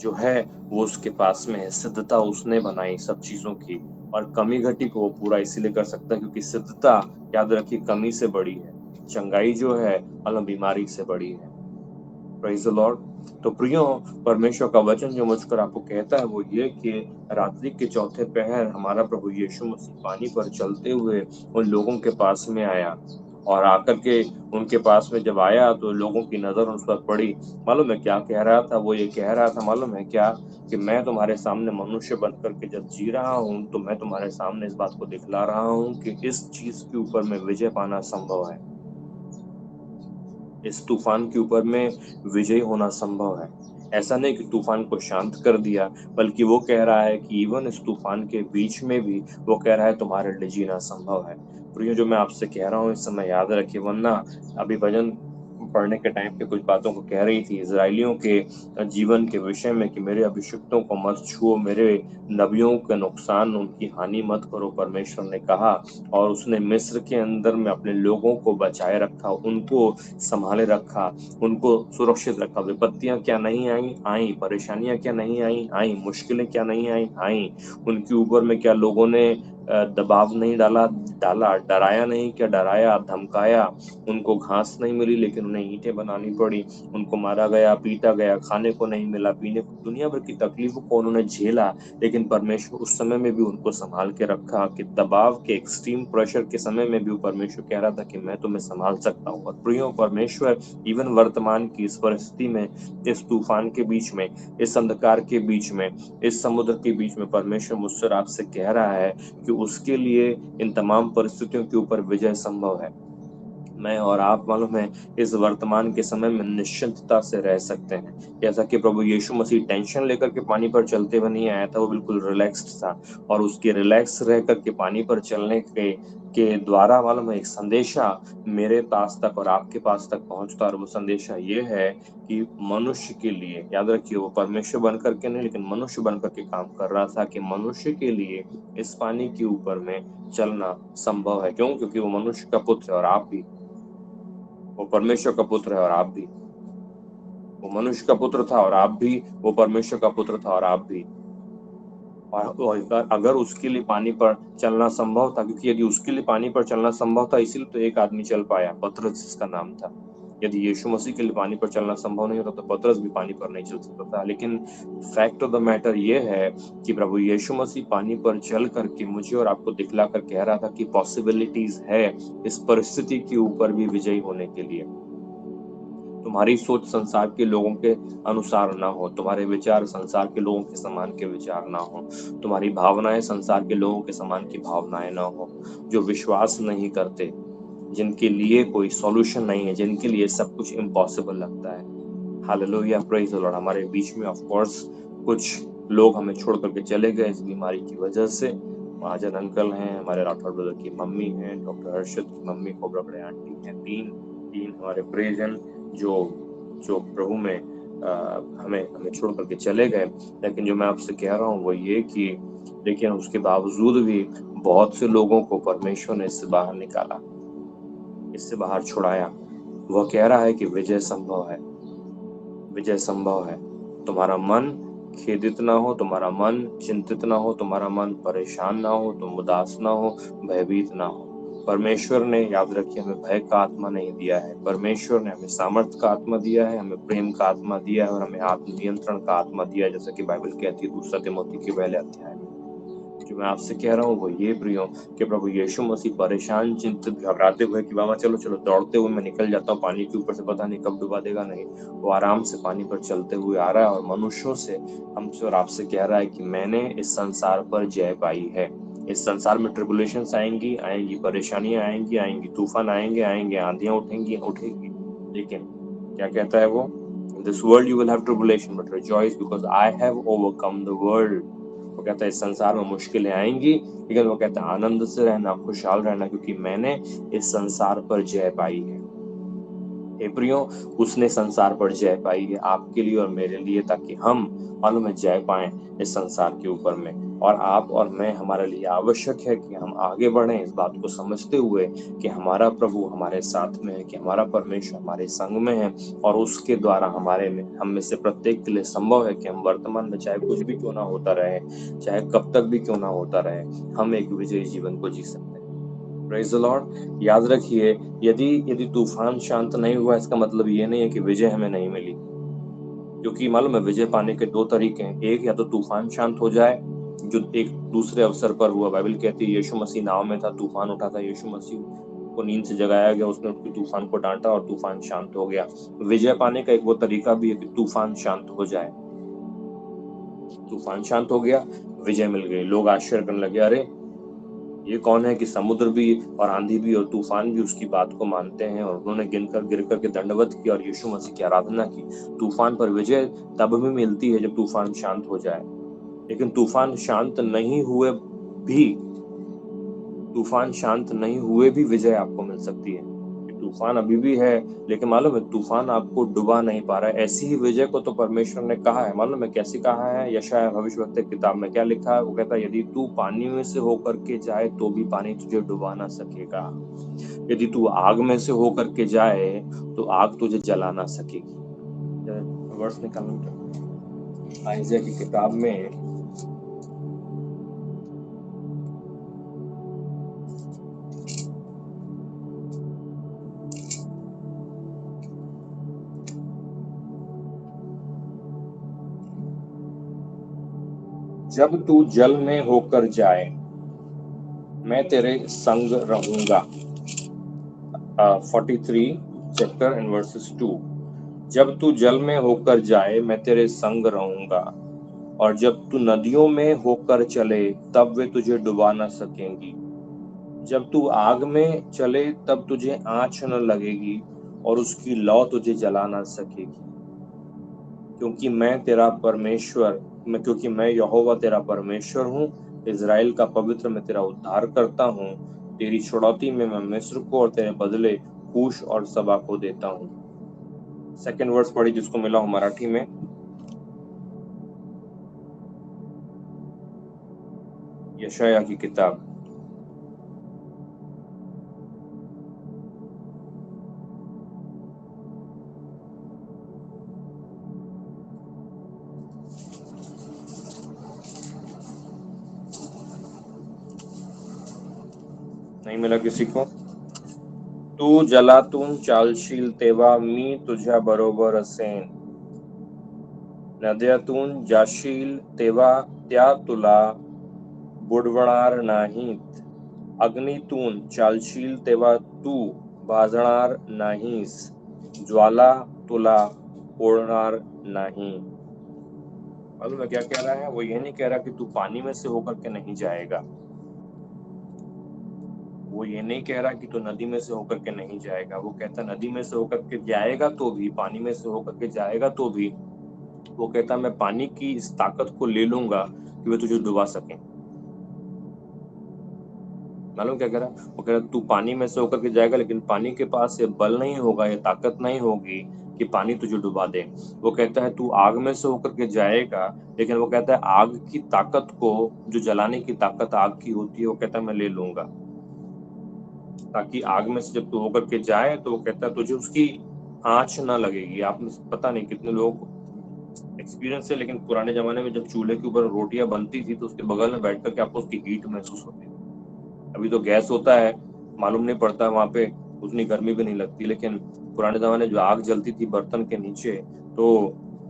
Speaker 1: जो है वो उसके पास में है, सिद्धता उसने बनाई सब चीजों की, और कमी घटी को वो पूरा इसीलिए कर सकता है क्योंकि सिद्धता, याद रखिए, कमी से बड़ी है, चंगाई जो है अलग बीमारी से बड़ी है। Praise the Lord. तो प्रियो, परमेश्वर का वचन जो मुझकर आपको कहता है वो ये कि रात्रि के चौथे पहर हमारा प्रभु यीशु मसीह पानी पर चलते हुए उन लोगों के पास में आया, और आकर के उनके पास में जब आया तो लोगों की नजर उस पर पड़ी। मालूम है क्या कह रहा था? वो ये कह रहा था, मालूम है क्या, कि मैं तुम्हारे सामने मनुष्य बन करके जब जी रहा हूँ तो मैं तुम्हारे सामने इस बात को दिखला रहा हूँ कि इस चीज के ऊपर में विजय पाना संभव है, इस तूफान के ऊपर में विजयी होना संभव है। ऐसा नहीं कि तूफान को शांत कर दिया, बल्कि वो कह रहा है कि इवन इस तूफान के बीच में भी वो कह रहा है तुम्हारे लिए जीना संभव है। तो ये जो मैं आपसे कह रहा हूँ इस समय याद रखिए, वरना अभी भजन पढ़ने के टाइम पे कुछ बातों को कह रही थी इजराइलियों के जीवन के विषय में कि मेरे अभिषिक्तों को मत छुओ, मेरे नबियों के नुकसान, उनकी हानि मत करो, परमेश्वर ने कहा। और उसने मिस्र के अंदर में अपने लोगों को बचाए रखा, उनको संभाले रखा, उनको सुरक्षित रखा। विपत्तियां क्या नहीं आई? आई। परेशानियां क्या नहीं आई? आई। मुश्किलें क्या नहीं आई? आई। उनके ऊपर में क्या लोगों ने दबाव नहीं डाला डाला डराया नहीं, क्या डराया, धमकाया। उनको घास नहीं मिली लेकिन उन्हें ईंटें बनानी पड़ी। उनको मारा गया, पीटा गया, खाने को नहीं मिला, पीने को, दुनिया भर की तकलीफों को उन्होंने झेला। लेकिन परमेश्वर उस समय में भी उनको संभाल के रखा, कि दबाव के एक्सट्रीम प्रेशर के समय में भी परमेश्वर कह रहा था कि मैं तुम्हें संभाल सकता हूँ। और प्रियो, परमेश्वर इवन वर्तमान की इस परिस्थिति में, इस तूफान के बीच में, इस अंधकार के बीच में, इस समुद्र के बीच में, परमेश्वर मुझसे और आपसे कह रहा है कि उसके लिए इन तमाम परिस्थितियों के ऊपर विजय संभव है। मैं और आप मालूम है इस वर्तमान के समय में निश्चिंतता से रह सकते हैं। जैसा कि प्रभु यीशु मसीह टेंशन लेकर के पानी पर चलते हुए नहीं आया था, वो बिल्कुल रिलैक्स्ड था। और उसके रिलैक्स रह करके पानी पर चलने के द्वारा मालूम है एक संदेशा मेरे पास तक और आपके पास तक पहुंचता। और वो संदेशा ये है कि मनुष्य के लिए, याद रखिए, वो परमेश्वर बन करके नहीं लेकिन मनुष्य बन करके काम कर रहा था, कि मनुष्य के लिए इस पानी के ऊपर में चलना संभव है। क्यों? क्योंकि वो मनुष्य का पुत्र है और आप भी, वो परमेश्वर का पुत्र है और आप भी, वो मनुष्य का पुत्र था और आप भी, वो परमेश्वर का पुत्र था और आप भी। और अगर उसके लिए पानी पर चलना संभव था, क्योंकि यदि उसके लिए पानी पर चलना संभव था, इसीलिए तो एक आदमी चल पाया, पतरस जिसका नाम था। यदि यीशु मसीह के लिए पानी पर चलना संभव नहीं होता तो पतरस भी पानी पर नहीं चल सकता था। लेकिन फैक्ट ऑफ द मैटर ये है कि प्रभु यीशु मसीह पानी पर चल करके मुझे और आपको दिखला कर कह रहा था कि पॉसिबिलिटीज है इस परिस्थिति के ऊपर भी विजयी होने के लिए। तुम्हारी सोच संसार के लोगों के अनुसार ना हो, तुम्हारे विचार संसार के लोगों के समान के विचार ना हो, तुम्हारी भावनाएं संसार के लोगों के समान की भावनाएं ना हो, जो विश्वास नहीं करते, जिनके लिए कोई सॉल्यूशन नहीं है, जिनके लिए सब कुछ इम्पॉसिबल लगता है। Hallelujah, praise the Lord. हमारे बीच में ऑफ कोर्स कुछ लोग हमें छोड़ करके चले गए इस बीमारी की वजह से। महाजन अंकल हैं, हमारे राठौर ब्रदर की मम्मी हैं, डॉक्टर हर्षद की मम्मी, कोबरा बड़े आंटी हैं, तीन तीन हमारे प्रेजन जो जो प्रभु में हमें छोड़ करके चले गए। लेकिन जो मैं आपसे कह रहा हूँ वो ये कि लेकिन उसके बावजूद भी बहुत से लोगों को परमेश्वर ने इससे बाहर निकाला, इससे बाहर छुड़ाया। वह कह रहा है कि विजय संभव है, विजय संभव है। तुम्हारा मन खेदित ना हो, तुम्हारा मन चिंतित ना हो, तुम्हारा मन परेशान ना हो, तुम उदास ना हो, भयभीत ना हो। परमेश्वर ने, याद रखिए, हमें भय का आत्मा नहीं दिया है। परमेश्वर ने हमें सामर्थ्य का आत्मा दिया है, हमें प्रेम का आत्मा दिया है और हमें आत्म नियंत्रण का आत्मा दिया है, जैसा कि बाइबल कहती है 2 तिमोथी के पहले अध्याय में। जो मैं आपसे कह रहा हूँ वो ये प्रियो कि प्रभु यीशु मसीह परेशान, चिंतित, घबराते हुए कि बाबा चलो चलो, दौड़ते हुए मैं निकल जाता हूँ पानी के ऊपर से, पता नहीं कब डुबा देगा, नहीं, वो आराम से पानी पर चलते हुए आ रहा है और मनुष्यों से, हमसे और आपसे कह रहा है कि मैंने इस संसार पर जय पाई है। इस संसार में ट्रिबुलेशंस आएंगी, परेशानियां आएंगी, तूफान आएंगे, आंधियां उठेगी, लेकिन क्या कहता है वो? This world you will have tribulation but rejoice because I have overcome the world. वो कहता है इस संसार में मुश्किलें आएंगी, लेकिन वो कहता है आनंद से रहना, खुशहाल रहना, क्योंकि मैंने इस संसार पर जय पाई है। हे प्रियो, उसने संसार पर जय पाई है आपके लिए और मेरे लिए, ताकि हम मालूम है जय पाएं इस संसार के ऊपर में। और आप और मैं, हमारे लिए आवश्यक है कि हम आगे बढ़ें इस बात को समझते हुए कि हमारा प्रभु हमारे साथ में है, कि हमारा परमेश्वर हमारे संग में है और उसके द्वारा हम में से प्रत्येक के लिए संभव है कि हम वर्तमान में चाहे कुछ भी क्यों ना होता रहे, चाहे कब तक भी क्यों ना होता रहे, हम एक विजयी जीवन को जी सकते हैं। Praise the Lord. याद रखिए, यदि तूफान शांत नहीं हुआ, इसका मतलब ये नहीं है कि विजय हमें नहीं मिली, क्योंकि मालूम है विजय पाने के 2 तरीके हैं। एक, या तो तूफान शांत हो जाए, जो एक दूसरे अवसर पर हुआ। बाइबल कहती है यीशु मसीह नाव में था, तूफान उठा था, यीशु मसीह को नींद से जगाया गया, उसने उठ के तूफान को डांटा और तूफान शांत हो गया। विजय पाने का एक वो तरीका भी है कि तूफान शांत हो जाए। तूफान शांत हो गया, विजय मिल गई। लोग आश्चर्य करने लगे, अरे ये कौन है कि समुद्र भी और आंधी भी और तूफान भी उसकी बात को मानते हैं। और उन्होंने गिर कर के दंडवत किया और यीशु मसीह की आराधना की। तूफान पर विजय तब भी मिलती है जब तूफान शांत हो जाए। लेकिन तूफान शांत नहीं हुए भी विजय आपको मिल सकती है। तूफान अभी भी है, लेकिन मालूम है तूफान आपको डुबा नहीं पा रहा है। ऐसी ही विजय को तो परमेश्वर ने कहा है, मालूम है कैसे कहा है? यशायाह भविष्यवक्ता की किताब में क्या लिखा है? वो कहता है यदि तू पानी में से होकर के जाए तो भी पानी तुझे डुबा ना सकेगा। यदि तू आग में से होकर के जाए तो आग तुझे जला ना सकेगी। वर्ष निकालना, आइज़िया की किताब में जब तू जल में होकर जाए मैं तेरे संग रहूंगा। 43 चैप्टर एंड वर्सेस 2। जब तू जल में होकर जाए मैं तेरे संग रहूंगा, और जब तू नदियों में होकर चले तब वे तुझे डुबा न सकेंगी। जब तू आग में चले तब तुझे आँच न लगेगी, और उसकी लौ तुझे जला न सकेगी। क्योंकि मैं यहोवा तेरा परमेश्वर हूँ, इज़राइल का पवित्र मैं तेरा उद्धार करता हूँ। तेरी छुड़ौती में मैं मिस्र को और तेरे बदले कूश और सबा को देता हूँ। सेकंड वर्स पढ़ी जिसको मिला हो मराठी में। यशाया की किताब नहीं मिला किसी को? तू जलातून चालशील तेव्हा मी तुझ्या बरोबर असेन, नद्यातून जाशील तेव्हा त्या तुला बुडवणार नाहीत, अग्नीतून चालशील तेव्हा तू भाजणार नाहीस, ज्वाला तुला पोळणार नहीं। मालूम है क्या कह रहा है? वो ये नहीं कह रहा कि तू पानी में से होकर के नहीं जाएगा, वो ये नहीं कह रहा कि तू नदी में से होकर के नहीं जाएगा। वो कहता नदी में से होकर के जाएगा तो भी, पानी में से होकर के जाएगा तो भी, वो कहता मैं पानी की इस ताकत को ले लूंगा कि वे तुझे डुबा सके। मालूम क्या कह रहा है? वो कह रहा तू पानी में से होकर के जाएगा, लेकिन पानी के पास ये बल नहीं होगा, ये ताकत नहीं होगी कि पानी तुझे डुबा दे। वो कहता है तू आग में से होकर के जाएगा, लेकिन वो कहता है आग की ताकत को, जो जलाने की ताकत आग की होती है, वो कहता है मैं ले लूंगा, ताकि आग में से जब तू होकर के जाए तो वो कहता है तुझे उसकी आंच ना लगेगी। आप में से पता नहीं कितने लोग एक्सपीरियंस है, लेकिन पुराने जमाने में जब चूल्हे के ऊपर रोटियां बनती थी तो उसके बगल में बैठ करके आपको उसकी हीट महसूस होती थी। अभी तो गैस होता है, मालूम नहीं पड़ता, वहां पे उतनी गर्मी भी नहीं लगती, लेकिन पुराने जमाने जो आग जलती थी बर्तन के नीचे, तो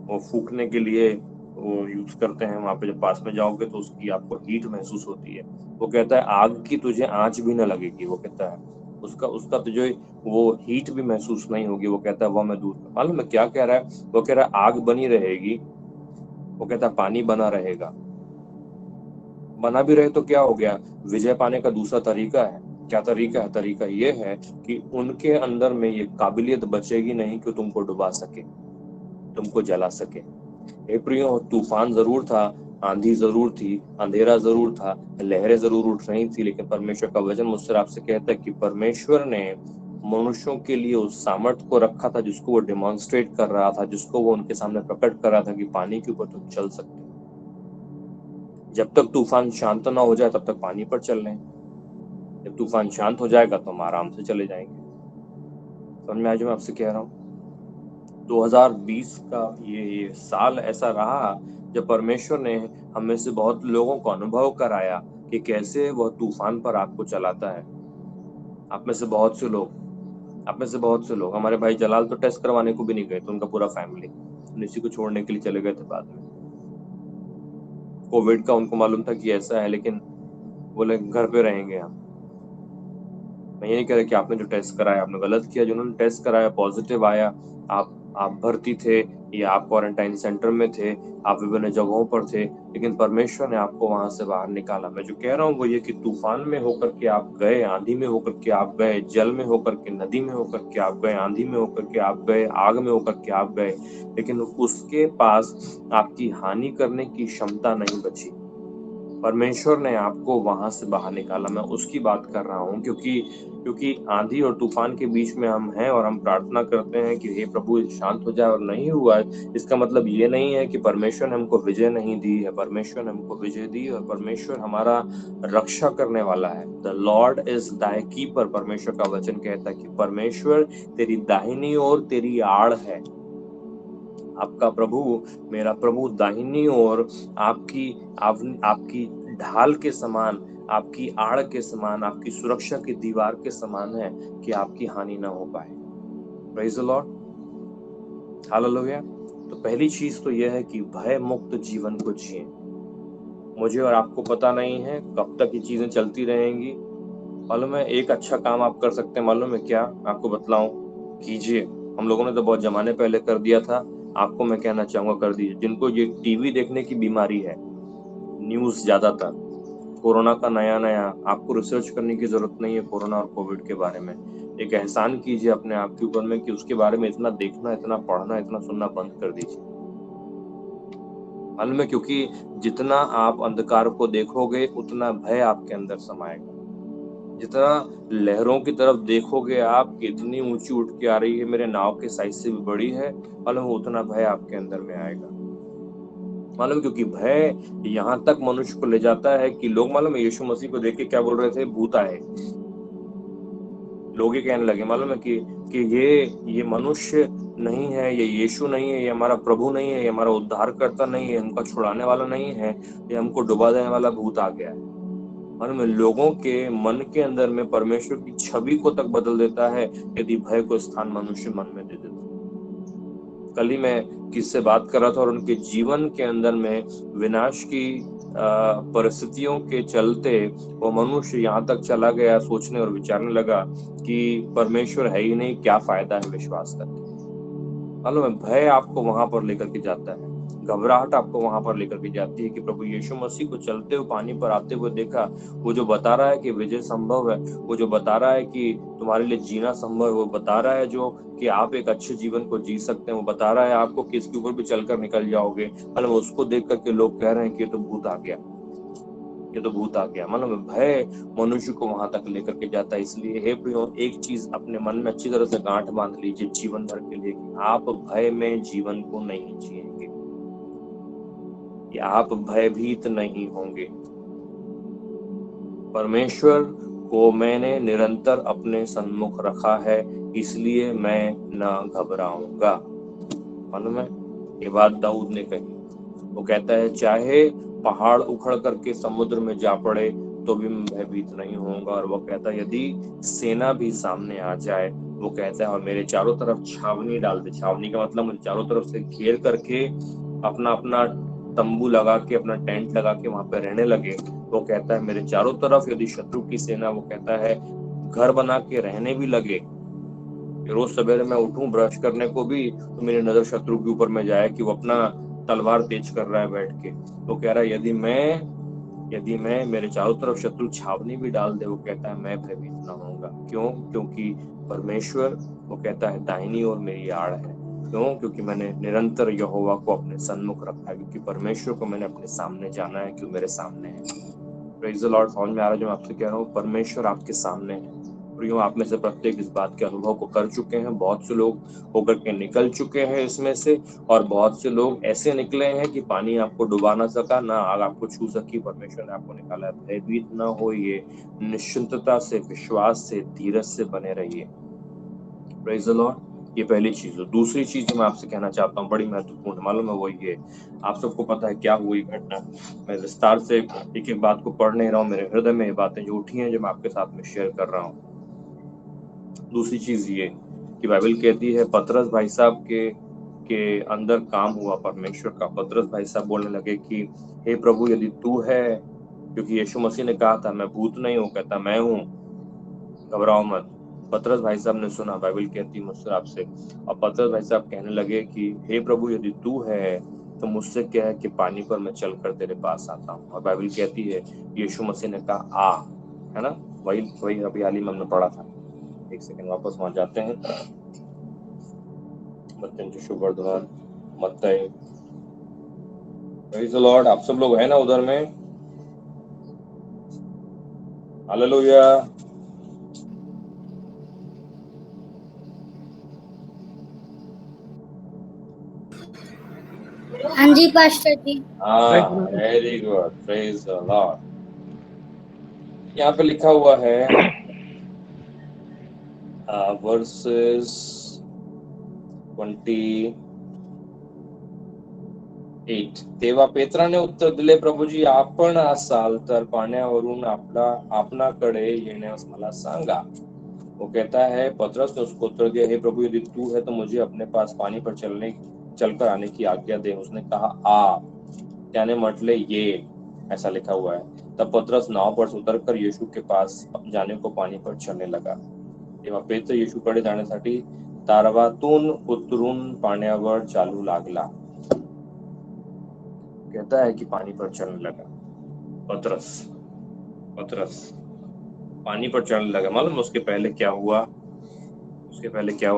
Speaker 1: वो फूकने के लिए वो यूज करते हैं। वहां पे जब पास में जाओगे तो उसकी आपको हीट महसूस होती है। वो कहता है आग की तुझे आंच भी ना लगेगी। वो कहता है उसका उसका तुझे वो हीट भी महसूस नहीं होगी। वो कहता है वह मैं दूर, मालूम है क्या कह रहा है? वो कह रहा है आग बनी रहेगी, वो कहता है पानी बना रहेगा। बना भी रहे तो क्या हो गया? विजय पाने का दूसरा तरीका है। क्या तरीका है? तरीका ये है कि उनके अंदर में ये काबिलियत बचेगी नहीं कि तुमको डुबा सके, तुमको जला सके। हे प्रियो, तूफान जरूर था, आंधी जरूर थी, अंधेरा जरूर था, लहरें जरूर उठ रही थी, लेकिन परमेश्वर का वचन मुझसे आपसे कहता है कि परमेश्वर ने मनुष्यों के लिए उस सामर्थ्य को रखा था जिसको वो डिमॉन्स्ट्रेट कर रहा था, जिसको वो उनके सामने प्रकट कर रहा था कि पानी के ऊपर तुम चल सकते हो। जब तक तूफान शांत ना हो जाए तब तक पानी पर चल रहे हैं। जब तूफान शांत हो जाएगा तो हम आराम से चले जाएंगे। समझ में आज मैं आपसे कह रहा हूँ 2020 का ये साल ऐसा रहा जब परमेश्वर ने हम में से बहुत लोगों को अनुभव कराया कि कैसे वह तूफान पर आग को चलाता है। आप में से बहुत से लोग, हमारे भाई जलाल तो टेस्ट करवाने को भी नहीं गए, तो उनका पूरा फैमिली इसी को छोड़ने के लिए चले गए थे। बाद में कोविड का उनको मालूम था कि ऐसा है, लेकिन बोले घर पे रहेंगे हम। मैं ये नहीं कह रहा कि आपने जो टेस्ट कराया आपने गलत किया। जिन्होंने टेस्ट कराया पॉजिटिव आया, आप भर्ती थे या आप क्वारंटाइन सेंटर में थे, आप विभिन्न जगहों पर थे, लेकिन परमेश्वर ने आपको वहां से बाहर निकाला। मैं जो कह रहा हूँ वो ये कि तूफान में होकर के आप गए, आंधी में होकर के आप गए, जल में होकर के, नदी में होकर के आप गए, आंधी में होकर के आप गए, आग में होकर के आप गए, लेकिन उसके पास आपकी हानि करने की क्षमता नहीं बची। परमेश्वर ने आपको वहां से बाहर निकाला। मैं उसकी बात कर रहा हूँ, क्योंकि आंधी और तूफान के बीच में हम हैं और हम प्रार्थना करते हैं कि हे प्रभु शांत हो जाए, और नहीं हुआ है। इसका मतलब ये नहीं है कि परमेश्वर ने हमको विजय नहीं दी है। परमेश्वर ने हमको विजय दी और परमेश्वर हमारा रक्षा करने वाला है। The Lord is thy keeper. परमेश्वर का वचन कहता है कि परमेश्वर तेरी दाहिनी ओर तेरी आड़ है। आपका प्रभु, मेरा प्रभु दाहिनी ओर आपकी ढाल के समान, आपकी आड़ के समान, आपकी सुरक्षा की दीवार के समान है कि आपकी हानि ना हो पाए। Praise the Lord, hallelujah. तो पहली चीज तो यह है कि भय मुक्त जीवन को जिए। मुझे और आपको पता नहीं है कब तक ये चीजें चलती रहेंगी। मालूम है एक अच्छा काम आप कर सकते हैं, मालूम है क्या? आपको बतलाऊं, कीजिए। हम लोगों ने तो बहुत जमाने पहले कर दिया था, आपको मैं कहना चाहूंगा कर दीजिए। जिनको ये टीवी देखने की बीमारी है, न्यूज ज्यादातर कोरोना का नया नया, आपको रिसर्च करने की जरूरत नहीं है कोरोना और कोविड के बारे में। एक एहसान कीजिए अपने आप के ऊपर में कि उसके बारे में इतना देखना, इतना पढ़ना, इतना सुनना बंद कर दीजिए। मालूम है, क्योंकि जितना आप अंधकार को देखोगे उतना भय आपके अंदर समाएगा। जितना लहरों की तरफ देखोगे आप कि इतनी ऊंची उठ के आ रही है, मेरे नाव के साइज से भी बड़ी है, मालूम है उतना भय आपके अंदर में आएगा। मालूम, क्योंकि भय यहाँ तक मनुष्य को ले जाता है कि लोग, मालूम है यीशु मसीह को देख के क्या बोल रहे थे? भूत आए। लोग ये कहने लगे, मालूम है कि ये मनुष्य नहीं है, ये यीशु नहीं है, ये हमारा प्रभु नहीं है, ये हमारा उद्धारकर्ता नहीं है, हमको छुड़ाने वाला नहीं है, ये हमको डुबा देने वाला भूत आ गया है। मालूम है लोगों के मन के अंदर में परमेश्वर की छवि को तक बदल देता है यदि भय को स्थान मनुष्य मन में दे देता है। कल ही मैं किससे बात कर रहा था और उनके जीवन के अंदर में विनाश की परिस्थितियों के चलते वो मनुष्य यहाँ तक चला गया, सोचने और विचारने लगा कि परमेश्वर है ही नहीं, क्या फायदा है विश्वास करके। मालूम है भय आपको वहां पर लेकर के जाता है, घबराहट आपको वहां पर लेकर के जाती है कि प्रभु यीशु मसीह को चलते हुए पानी पर आते हुए देखा, वो जो बता रहा है कि विजय संभव है, वो जो बता रहा है कि तुम्हारे लिए जीना संभव है, वो बता रहा है जो कि आप एक अच्छे जीवन को जी सकते हैं, वो बता रहा है आपको कि इसके ऊपर भी चलकर निकल जाओगे। मतलब उसको देख करके लोग कह रहे हैं कि ये तो भूत आ गया, ये तो भूत आ गया। मतलब भय मनुष्य को वहां तक लेकर के जाता है। इसलिए हे प्रियो, एक चीज अपने मन में अच्छी तरह से गांठ बांध लीजिए जीवन भर के लिए कि आप भय में जीवन को नहीं जिएंगे, कि आप भयभीत नहीं होंगे। परमेश्वर को मैंने निरंतर अपने सन्मुख रखा है, इसलिए मैं न घबराऊंगा। मालूम है ये बात दाऊद ने कही। वो कहता है चाहे पहाड़ उखड़ करके समुद्र में जा पड़े तो भी मैं भयभीत नहीं होऊंगा। और वो कहता है यदि सेना भी सामने आ जाए, वो कहता है और मेरे चारों तरफ छावनी डाल दे। छावनी का मतलब मुझे चारों तरफ से घेर करके अपना अपना तंबू लगा के, अपना टेंट लगा के वहां पे रहने लगे। वो कहता है मेरे चारों तरफ यदि शत्रु की सेना, वो कहता है घर बना के रहने भी लगे, रोज सवेरे मैं उठूं ब्रश करने को भी तो मेरी नजर शत्रु के ऊपर में जाए कि वो अपना तलवार तेज कर रहा है बैठ के। वो कह रहा है यदि मैं मेरे चारों तरफ शत्रु छावनी भी डाल दे, वो कहता है मैं भयभीत न होऊंगा। क्यों? क्योंकि परमेश्वर, वो कहता है दाहिनी ओर मेरी आड़ है। क्यों? क्योंकि मैंने निरंतर यहोवा को अपने सन्मुख रखा है, क्योंकि परमेश्वर को मैंने अपने सामने जाना है, क्यों मेरे सामने है। Praise the Lord. समझ में आ रहा है जो मैं आपसे कह रहा हूँ? परमेश्वर आपके सामने है। प्रियो, आप में से प्रत्येक इस बात के अनुभव को कर चुके हैं, बहुत से लोग होकर के निकल चुके हैं इसमें से, और बहुत से लोग ऐसे निकले हैं कि पानी आपको डुबा ना सका, ना आग आपको छू सकी, परमेश्वर ने आपको निकाला है। भयभीत ना होइए, निश्चिंतता से, विश्वास से, धीरज से बने रहिए। Praise the Lord. ये पहली चीज है। दूसरी चीज जो मैं आपसे कहना चाहता हूँ, बड़ी महत्वपूर्ण, मालूम है वो ये, आप सबको पता है क्या हुई घटना। मैं विस्तार से एक एक बात को पढ़ नहीं रहा हूँ, मेरे हृदय में ये बातें जो उठी हैं जो मैं आपके साथ में शेयर कर रहा हूँ। दूसरी चीज ये कि बाइबल कहती है पतरस भाई साहब के अंदर काम हुआ परमेश्वर का। पतरस भाई साहब बोलने लगे कि हे प्रभु यदि तू है, क्योंकि यीशु मसीह ने कहा था मैं भूत नहीं हूँ, कहता मैं हूँ, घबराओ मत। पतरस भाई साहब ने सुना, बाइबल कहती मुझसे आपसे, और पतरस भाई साहब कहने लगे कि हे प्रभु यदि तू है तो मुझसे क्या है कि पानी पर मैं चलकर तेरे पास आता हूँ। और बाइबल कहती है यीशु मसीह ने कहा आ, है ना, वही वही अभी हाल ही में हमने पढ़ा था। एक सेकंड वापस वहां जाते हैं। मत्ती शुभ वर्धमान मत्ती। Praise the Lord. आप सब लोग हैं ना उधर में? हालेलुया।
Speaker 2: हाँ जी पास्टर जी।
Speaker 1: हाँ, very good, praise the Lord. यहाँ पे लिखा हुआ है वर्सेस 28। तेव्हा पेत्राने उत्तर दिले, प्रभूजी आपण असाल तर पाण्यावरून आपणाकडे येण्यास मला सांगा। वो कहता है, पतरस ने उसको उत्तर दिया, हे प्रभु यदि तू है तो मुझे अपने पास पानी पर चलकर आने की आज्ञा दे। उसने कहा आ, त्याने म्हटले ये। ऐसा लिखा हुआ है। तब पतरस नाव पर से उतरकर यीशु के पास जाने को पानी पर चलने लगा। तेव्हा पेत्र येशूकडे जाण्यासाठी तारवातून उतरून पाण्यावर चालू लागला। कहता है कि पानी पर चलने लगा। पतरस पतरस पानी पर चलने लगा। मालूम उसके पहले क्या हुआ?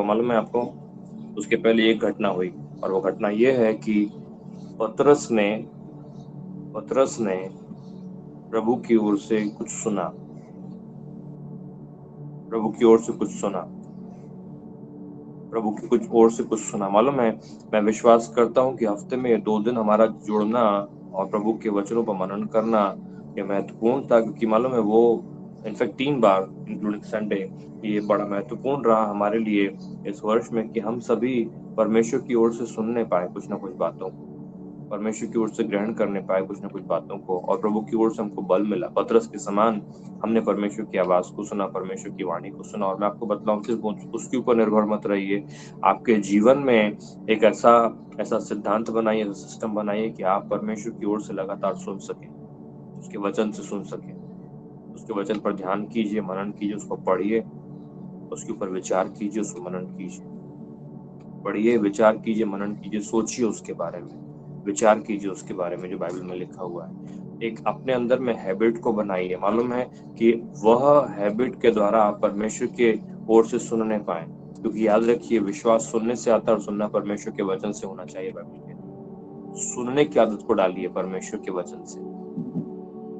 Speaker 1: मालूम है आपको? उसके पहले एक घटना हुई, और वो घटना ये है कि पतरस ने प्रभु की ओर से कुछ सुना। प्रभु की ओर से कुछ सुना। मालूम है, मैं विश्वास करता हूँ कि हफ्ते में 2 दिन हमारा जुड़ना और प्रभु के वचनों पर मनन करना ये महत्वपूर्ण था, क्योंकि मालूम है वो इनफैक्ट 3 बार इंक्लूडिंग संडे, ये बड़ा महत्वपूर्ण रहा हमारे लिए इस वर्ष में कि हम सभी परमेश्वर की ओर से सुनने पाए कुछ ना कुछ बातों को, परमेश्वर की ओर से ग्रहण करने पाए कुछ ना कुछ बातों को, और प्रभु की ओर से हमको बल मिला। पतरस के समान हमने परमेश्वर की आवाज को सुना, परमेश्वर की वाणी को सुना। और मैं आपको बतलाऊं, सिर्फ उसके ऊपर निर्भर मत रहिए। आपके जीवन में एक ऐसा सिद्धांत बनाइए, ऐसा सिस्टम बनाइए कि आप परमेश्वर की ओर से लगातार सुन सकें, उसके वचन से सुन सकें। उसके वचन पर ध्यान कीजिए, मनन कीजिए, उसको पढ़िए, उसके ऊपर विचार कीजिए, उसको मनन कीजिए। पढ़िए, विचार कीजिए, मनन कीजिए, सोचिए उसके बारे में, विचार कीजिए उसके बारे में जो बाइबल में लिखा हुआ है। एक अपने अंदर में हैबिट को बनाइए। मालूम है कि वह हैबिट के द्वारा आप परमेश्वर के ओर से सुनने पाए, क्योंकि याद रखिए, विश्वास सुनने से आता है और सुनना परमेश्वर के वचन से होना चाहिए। बाइबल के सुनने की आदत को डालिए परमेश्वर के वचन से,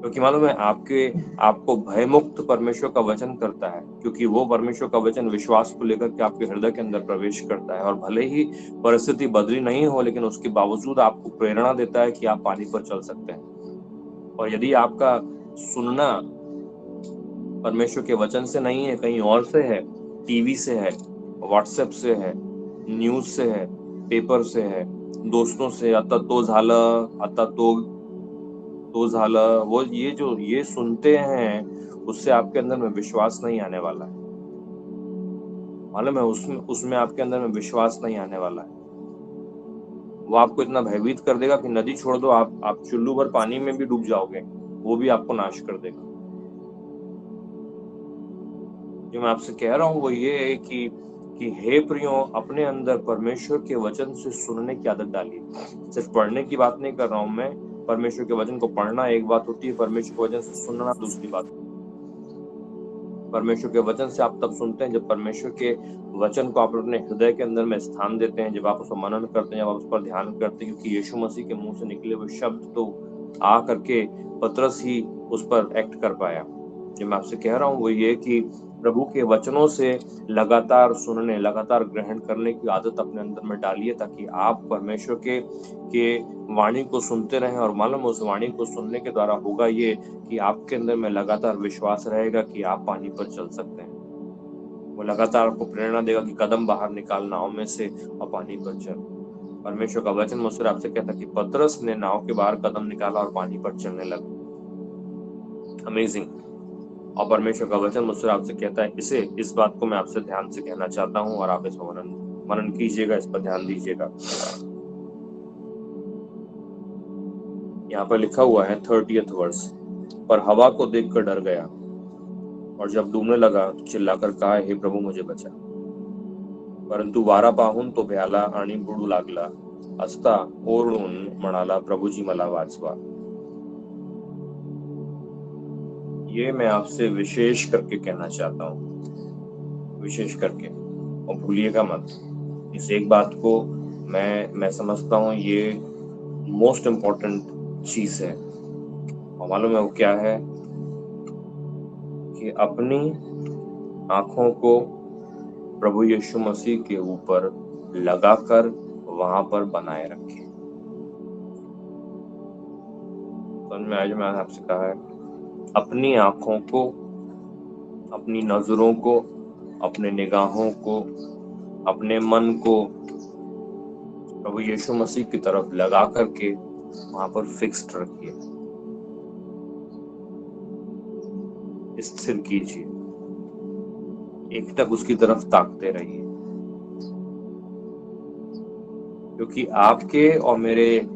Speaker 1: क्योंकि मालूम है आपको भयमुक्त परमेश्वर का वचन करता है, क्योंकि वो परमेश्वर का वचन विश्वास को लेकर के आपके हृदय के अंदर प्रवेश करता है। और भले ही परिस्थिति बदली नहीं हो, लेकिन उसके बावजूद आपको प्रेरणा देता है कि आप पानी पर चल सकते हैं। और यदि आपका सुनना परमेश्वर के वचन से नहीं है, कहीं और से है, टीवी से है, व्हाट्सएप से है, न्यूज से है, पेपर से है, दोस्तों से, आता तो झालं, वो ये सुनते हैं, उससे आपके अंदर में विश्वास नहीं आने वाला है। मालूम है, उसमें आपके अंदर में विश्वास नहीं आने वाला है। वो आपको इतना भयभीत कर देगा कि नदी छोड़ दो, आप चुल्लू भर पानी में भी डूब जाओगे, वो भी आपको नाश कर देगा। जो मैं आपसे कह रहा हूँ वो ये है कि हे प्रियो, अपने अंदर परमेश्वर के वचन से सुनने की आदत डालिए। सिर्फ पढ़ने की बात नहीं कर रहा हूँ मैं। परमेश्वर के वचन को पढ़ना एक बात होती है, परमेश्वर के वचन से सुनना दूसरी बात होती है। परमेश्वर के वचन से आप तब सुनते हैं जब परमेश्वर के वचन को आप अपने हृदय के अंदर में स्थान देते हैं, जब आप उसको मनन करते हैं, जब आप उस पर ध्यान करते हैं, क्योंकि यीशु मसीह के मुंह से निकले हुए शब्द तो आ करके पतरस ही उस पर एक्ट कर पाया। जो मैं आपसे कह रहा हूँ वो ये कि प्रभु के वचनों से लगातार सुनने, लगातार ग्रहण करने की आदत अपने अंदर में डालिए, ताकि आप परमेश्वर के वाणी को सुनते रहें। और मालूम उस वाणी को सुनने के द्वारा होगा ये कि आपके अंदर में लगातार विश्वास रहेगा कि आप पानी पर चल सकते हैं। वो लगातार आपको प्रेरणा देगा कि कदम बाहर निकाल नाव में से और पानी पर चल। परमेश्वर का वचन मुझसे आपसे कहता कि पतरस ने नाव के बाहर कदम निकाला और पानी पर चलने लगा। अमेजिंग। और परमेश्वर का वचन मुझसे आपसे कहता है, इस बात को मैं आपसे ध्यान से कहना चाहता हूँ, और आप इसको मनन कीजिएगा, इस पर ध्यान दीजिएगा। यहाँ पर लिखा हुआ है 30th वर्स, पर हवा को देखकर डर गया और जब डूबने लगा तो चिल्लाकर कहा, हे प्रभु मुझे बचा। परंतु वारा पाहून तो भ्याला आणि बुडू लागला असता ओरडून म्हणाला, प्रभुजी मला वाचवा। ये मैं आपसे विशेष करके कहना चाहता हूँ, विशेष करके, और भूलिएगा मत इस एक बात को। मैं समझता हूँ ये मोस्ट इम्पोर्टेंट चीज है। और मालूम है वो क्या है? कि अपनी आंखों को प्रभु यीशु मसीह के ऊपर लगाकर वहां पर बनाए रखें। समझ में आया जो मैंने आपसे कहा है? अपनी आंखों को, अपनी नजरों को, अपने निगाहों को, अपने मन को प्रभु यीशु मसीह की तरफ लगा करके वहां पर फिक्स्ड रखिए, स्थिर कीजिए, एक तक उसकी तरफ ताकते रहिए, क्योंकि आपके और मेरे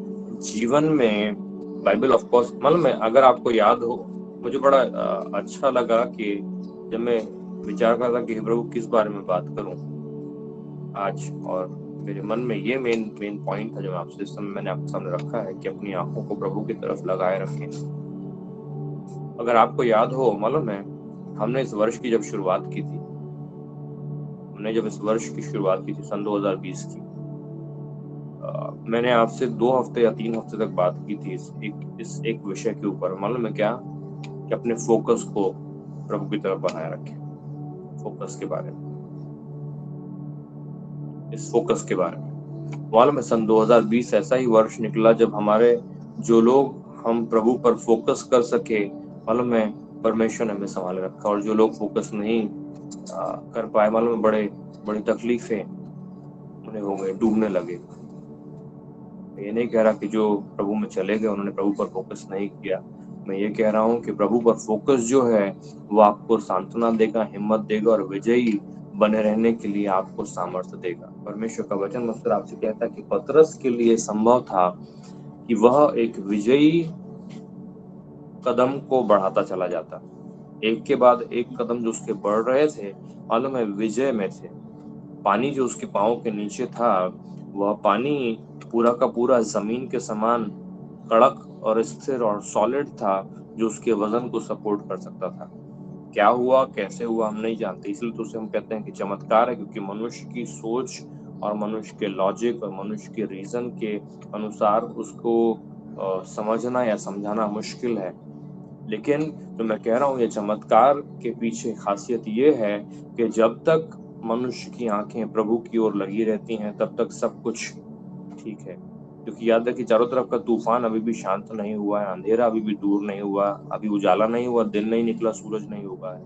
Speaker 1: जीवन में बाइबल ऑफ कोर्स मालूम है, अगर आपको याद हो, मुझे बड़ा अच्छा लगा कि जब मैं विचार कर रहा था कि प्रभु किस बारे में बात करूं आज, और मेरे मन में ये मेन पॉइंट था जो मैं आपसे इस समय मैंने आपके सामने रखा है कि अपनी आंखों को प्रभु की तरफ लगाए रखें। अगर आपको याद हो, मालूम है, हमने इस वर्ष की जब शुरुआत की थी, जब इस वर्ष की शुरुआत की थी सन 2020 की, मैंने आपसे 2 हफ्ते या 3 हफ्ते तक बात की थी इस एक विषय के ऊपर, मालूम है क्या, कि अपने फोकस को प्रभु की तरफ बनाए रखें। फोकस के बारे में, इस फोकस के बारे में मालूम है, सन 2020 ऐसा ही वर्ष निकला जब हमारे जो लोग हम प्रभु पर फोकस कर सके, मालूम है, परमेश्वर ने हमें संभाल रखा, और जो लोग फोकस नहीं कर पाए, मालूम है, बड़ी तकलीफें उन्हें हो गए, डूबने लगे। ये नहीं कह रहा कि जो प्रभु में चले गए उन्होंने प्रभु पर फोकस नहीं किया, मैं ये कह रहा हूँ कि प्रभु पर फोकस जो है वो आपको सांत्वना देगा, हिम्मत देगा, और विजयी बने रहने के लिए आपको सामर्थ्य देगा। परमेश्वर का वचन मुझसे आपसे कहता है कि पतरस के लिए संभव था कि वह एक विजयी कदम को बढ़ाता चला जाता, एक के बाद एक कदम जो उसके बढ़ रहे थे, मालूम है, विजय में थे। पानी जो उसके पांव के नीचे था, वह पानी पूरा का पूरा जमीन के समान कड़क और स्थिर और सॉलिड था, जो उसके वजन को सपोर्ट कर सकता था। क्या हुआ, कैसे हुआ, हम नहीं जानते, इसलिए तो उसे हम कहते हैं कि चमत्कार है, क्योंकि मनुष्य की सोच और मनुष्य के लॉजिक और मनुष्य के रीजन के अनुसार उसको समझना या समझाना मुश्किल है। लेकिन जो मैं कह रहा हूँ, ये चमत्कार के पीछे खासियत ये है कि जब तक मनुष्य की आंखें प्रभु की ओर लगी रहती हैं, तब तक सब कुछ ठीक है। क्योंकि याद है कि चारों तरफ का तूफान अभी भी शांत नहीं हुआ है, अंधेरा अभी भी दूर नहीं हुआ, अभी उजाला नहीं हुआ, दिन नहीं निकला, सूरज नहीं उगा है,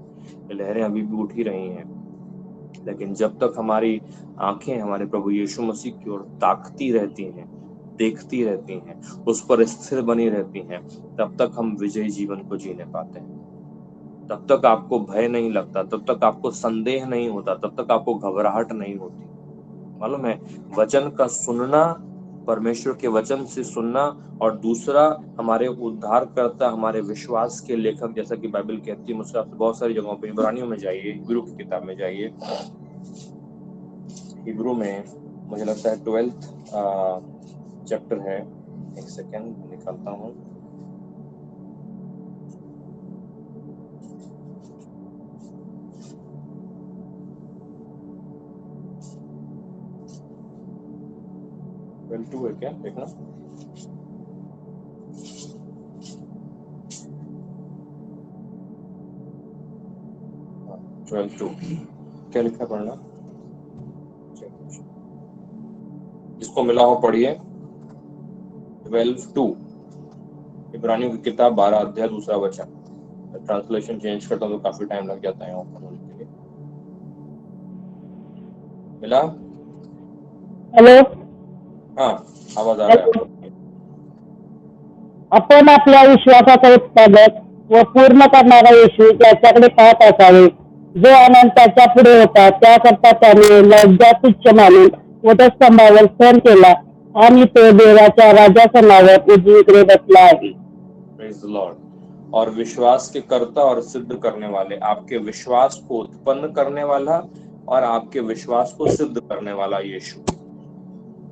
Speaker 1: लहरें अभी भी उठ ही रही हैं। लेकिन जब तक हमारी आंखें हमारे प्रभु यीशु मसीह की ओर ताकती रहती हैं, देखती रहती हैं, उस पर स्थिर बनी रहती हैं, तब तक हम विजयी जीवन को जीने पाते हैं। तब तक आपको भय नहीं लगता, तब तक आपको संदेह नहीं होता, तब तक आपको घबराहट नहीं होती। मालूम है, वचन का सुनना, परमेश्वर के वचन से सुनना, और दूसरा हमारे उद्धार करता, हमारे विश्वास के लेखक, जैसा कि बाइबल कहती है, मुझसे आपसे बहुत सारी जगहों पे, इब्रानियों में जाइए, हिब्रू की किताब में जाइए, हिब्रू में मुझे लगता है 12th चैप्टर है, एक सेकेंड निकालता हूँ, है क्या, देखना 12:2 क्या लिखा, पढ़ना, जिसको मिला हो पढ़िए। 12:2 इब्रानियों की किताब 12 अध्याय 2 वचन। ट्रांसलेशन चेंज करता हूँ तो काफी टाइम लग जाता है ओपन होने के लिए। मिला?
Speaker 3: हॅलो,
Speaker 1: हाँ, आवाज आ रहा है।
Speaker 3: आपण आपल्या विश्वासाचा उत्पादक व पूर्ण करणारा येशू त्याच्याकडे पाहत असावे, जो अनंताच्या पुढे होता, त्याकरता त्याने लज्जा तुच्छ मानून वधस्तंभावर सहन केला आणि तो देवाच्या राजासनावर उजवीकडे बसला आहे.
Speaker 1: Praise the Lord. और विश्वास के कर्ता और सिद्ध करने वाले, आपके विश्वास को उत्पन्न करने वाला और आपके विश्वास को सिद्ध करने वाला यीशु,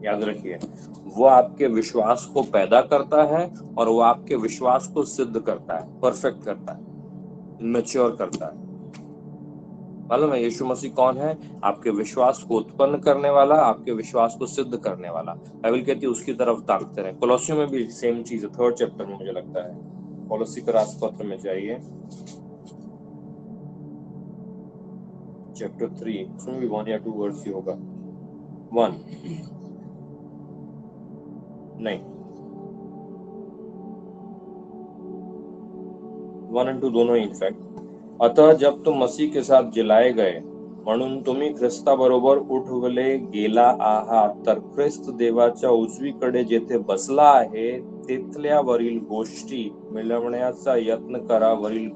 Speaker 1: याद रखिए, वो आपके विश्वास को पैदा करता है और वो आपके विश्वास को सिद्ध करता है, परफेक्ट करता है, मैच्योर करता है। मालूम है यीशु मसीह कौन है? आपके विश्वास को उत्पन्न करने वाला, आपके विश्वास को सिद्ध करने वाला। बाइबल कहती है उसकी तरफ ताकते रहे। कोलोसियों में भी सेम चीज है, 3rd चैप्टर में मुझे लगता है, कोलोसी के राजपत्र में जाइए, चैप्टर 3, उसमें भी 1 या 2 वर्ड्स ही होगा, 1 नहीं, 1 और 2 दोनों ही इनफैक्ट। अतः जब तुम मसीह के साथ जिलाए गए, म्हणून तुम्ही ख्रिस्ताबरोबर उठवले गेला आहात, तर ख्रिस्त देवाच्या उजवीकडे जेथे बसला आहे, तेथल्यावरील गोष्टी मिळवण्याचा यत्न करा, वरील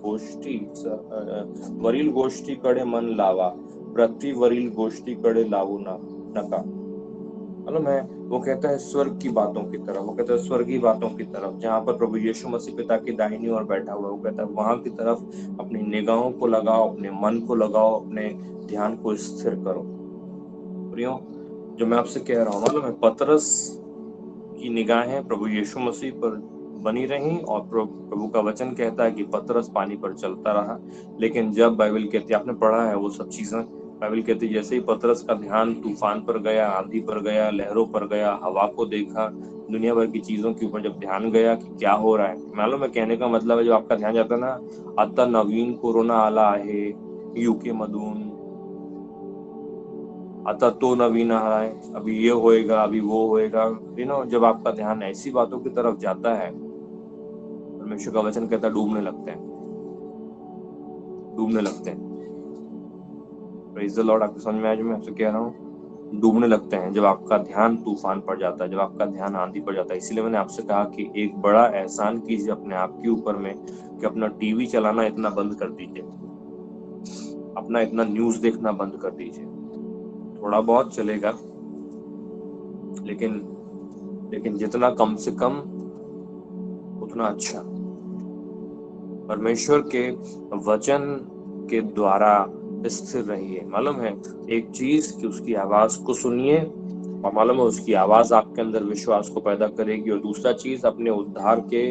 Speaker 1: गोष्टीकडे मन लावा, पृथ्वीवरील गोष्टीकडे लावू नका। मालूम है, वो कहता है स्वर्ग की बातों की तरफ, वो कहता है स्वर्गीय बातों की तरफ, जहाँ पर प्रभु यीशु मसीह पिता की दाहिनी ओर बैठा हुआ है। वो कहता है वहां की तरफ अपनी निगाहों को लगाओ, अपने मन को लगाओ, अपने ध्यान को स्थिर करो। प्रियो, जो मैं आपसे कह रहा हूँ, मालूम है, पतरस की निगाहें प्रभु यीशु मसीह पर बनी रही और प्रभु का वचन कहता है कि पतरस पानी पर चलता रहा। लेकिन जब बाइबल कहती है, आपने पढ़ा है वो सब चीजें, बाइबल कहती है जैसे ही पतरस का ध्यान तूफान पर गया, आंधी पर गया, लहरों पर गया, हवा को देखा, दुनिया भर की चीजों के ऊपर जब ध्यान गया कि क्या हो रहा है, मालूम है कहने का मतलब है, जो आपका ध्यान जाता है ना, आता नवीन कोरोना आला आहे यूके मधून, आता तो नवीन है, अभी ये होएगा, अभी वो होएगा, जब आपका ध्यान ऐसी बातों की तरफ जाता है, परमेश्वर का वचन कहता है डूबने लगते हैं, डूबने लगते हैं। Praise the Lord. आपको समझ में आया जो मैं आपसे कह रहा हूँ? डूबने लगते हैं जब आपका ध्यान तूफान पर जाता है, जब आपका ध्यान आंधी पर जाता है। इसीलिए मैंने आपसे कहा कि एक बड़ा एहसान कीजिए अपने आप के ऊपर में कि अपना टीवी चलाना इतना बंद कर दीजिए, अपना इतना न्यूज देखना बंद कर दीजिए। थोड़ा बहुत चलेगा, लेकिन जितना कम से कम उतना अच्छा। परमेश्वर के वचन के द्वारा स्थिर रहिए। मालूम है एक चीज कि उसकी आवाज को सुनिए, और मालूम है उसकी आवाज आपके अंदर विश्वास को पैदा करेगी। और दूसरा चीज, अपने उद्धार के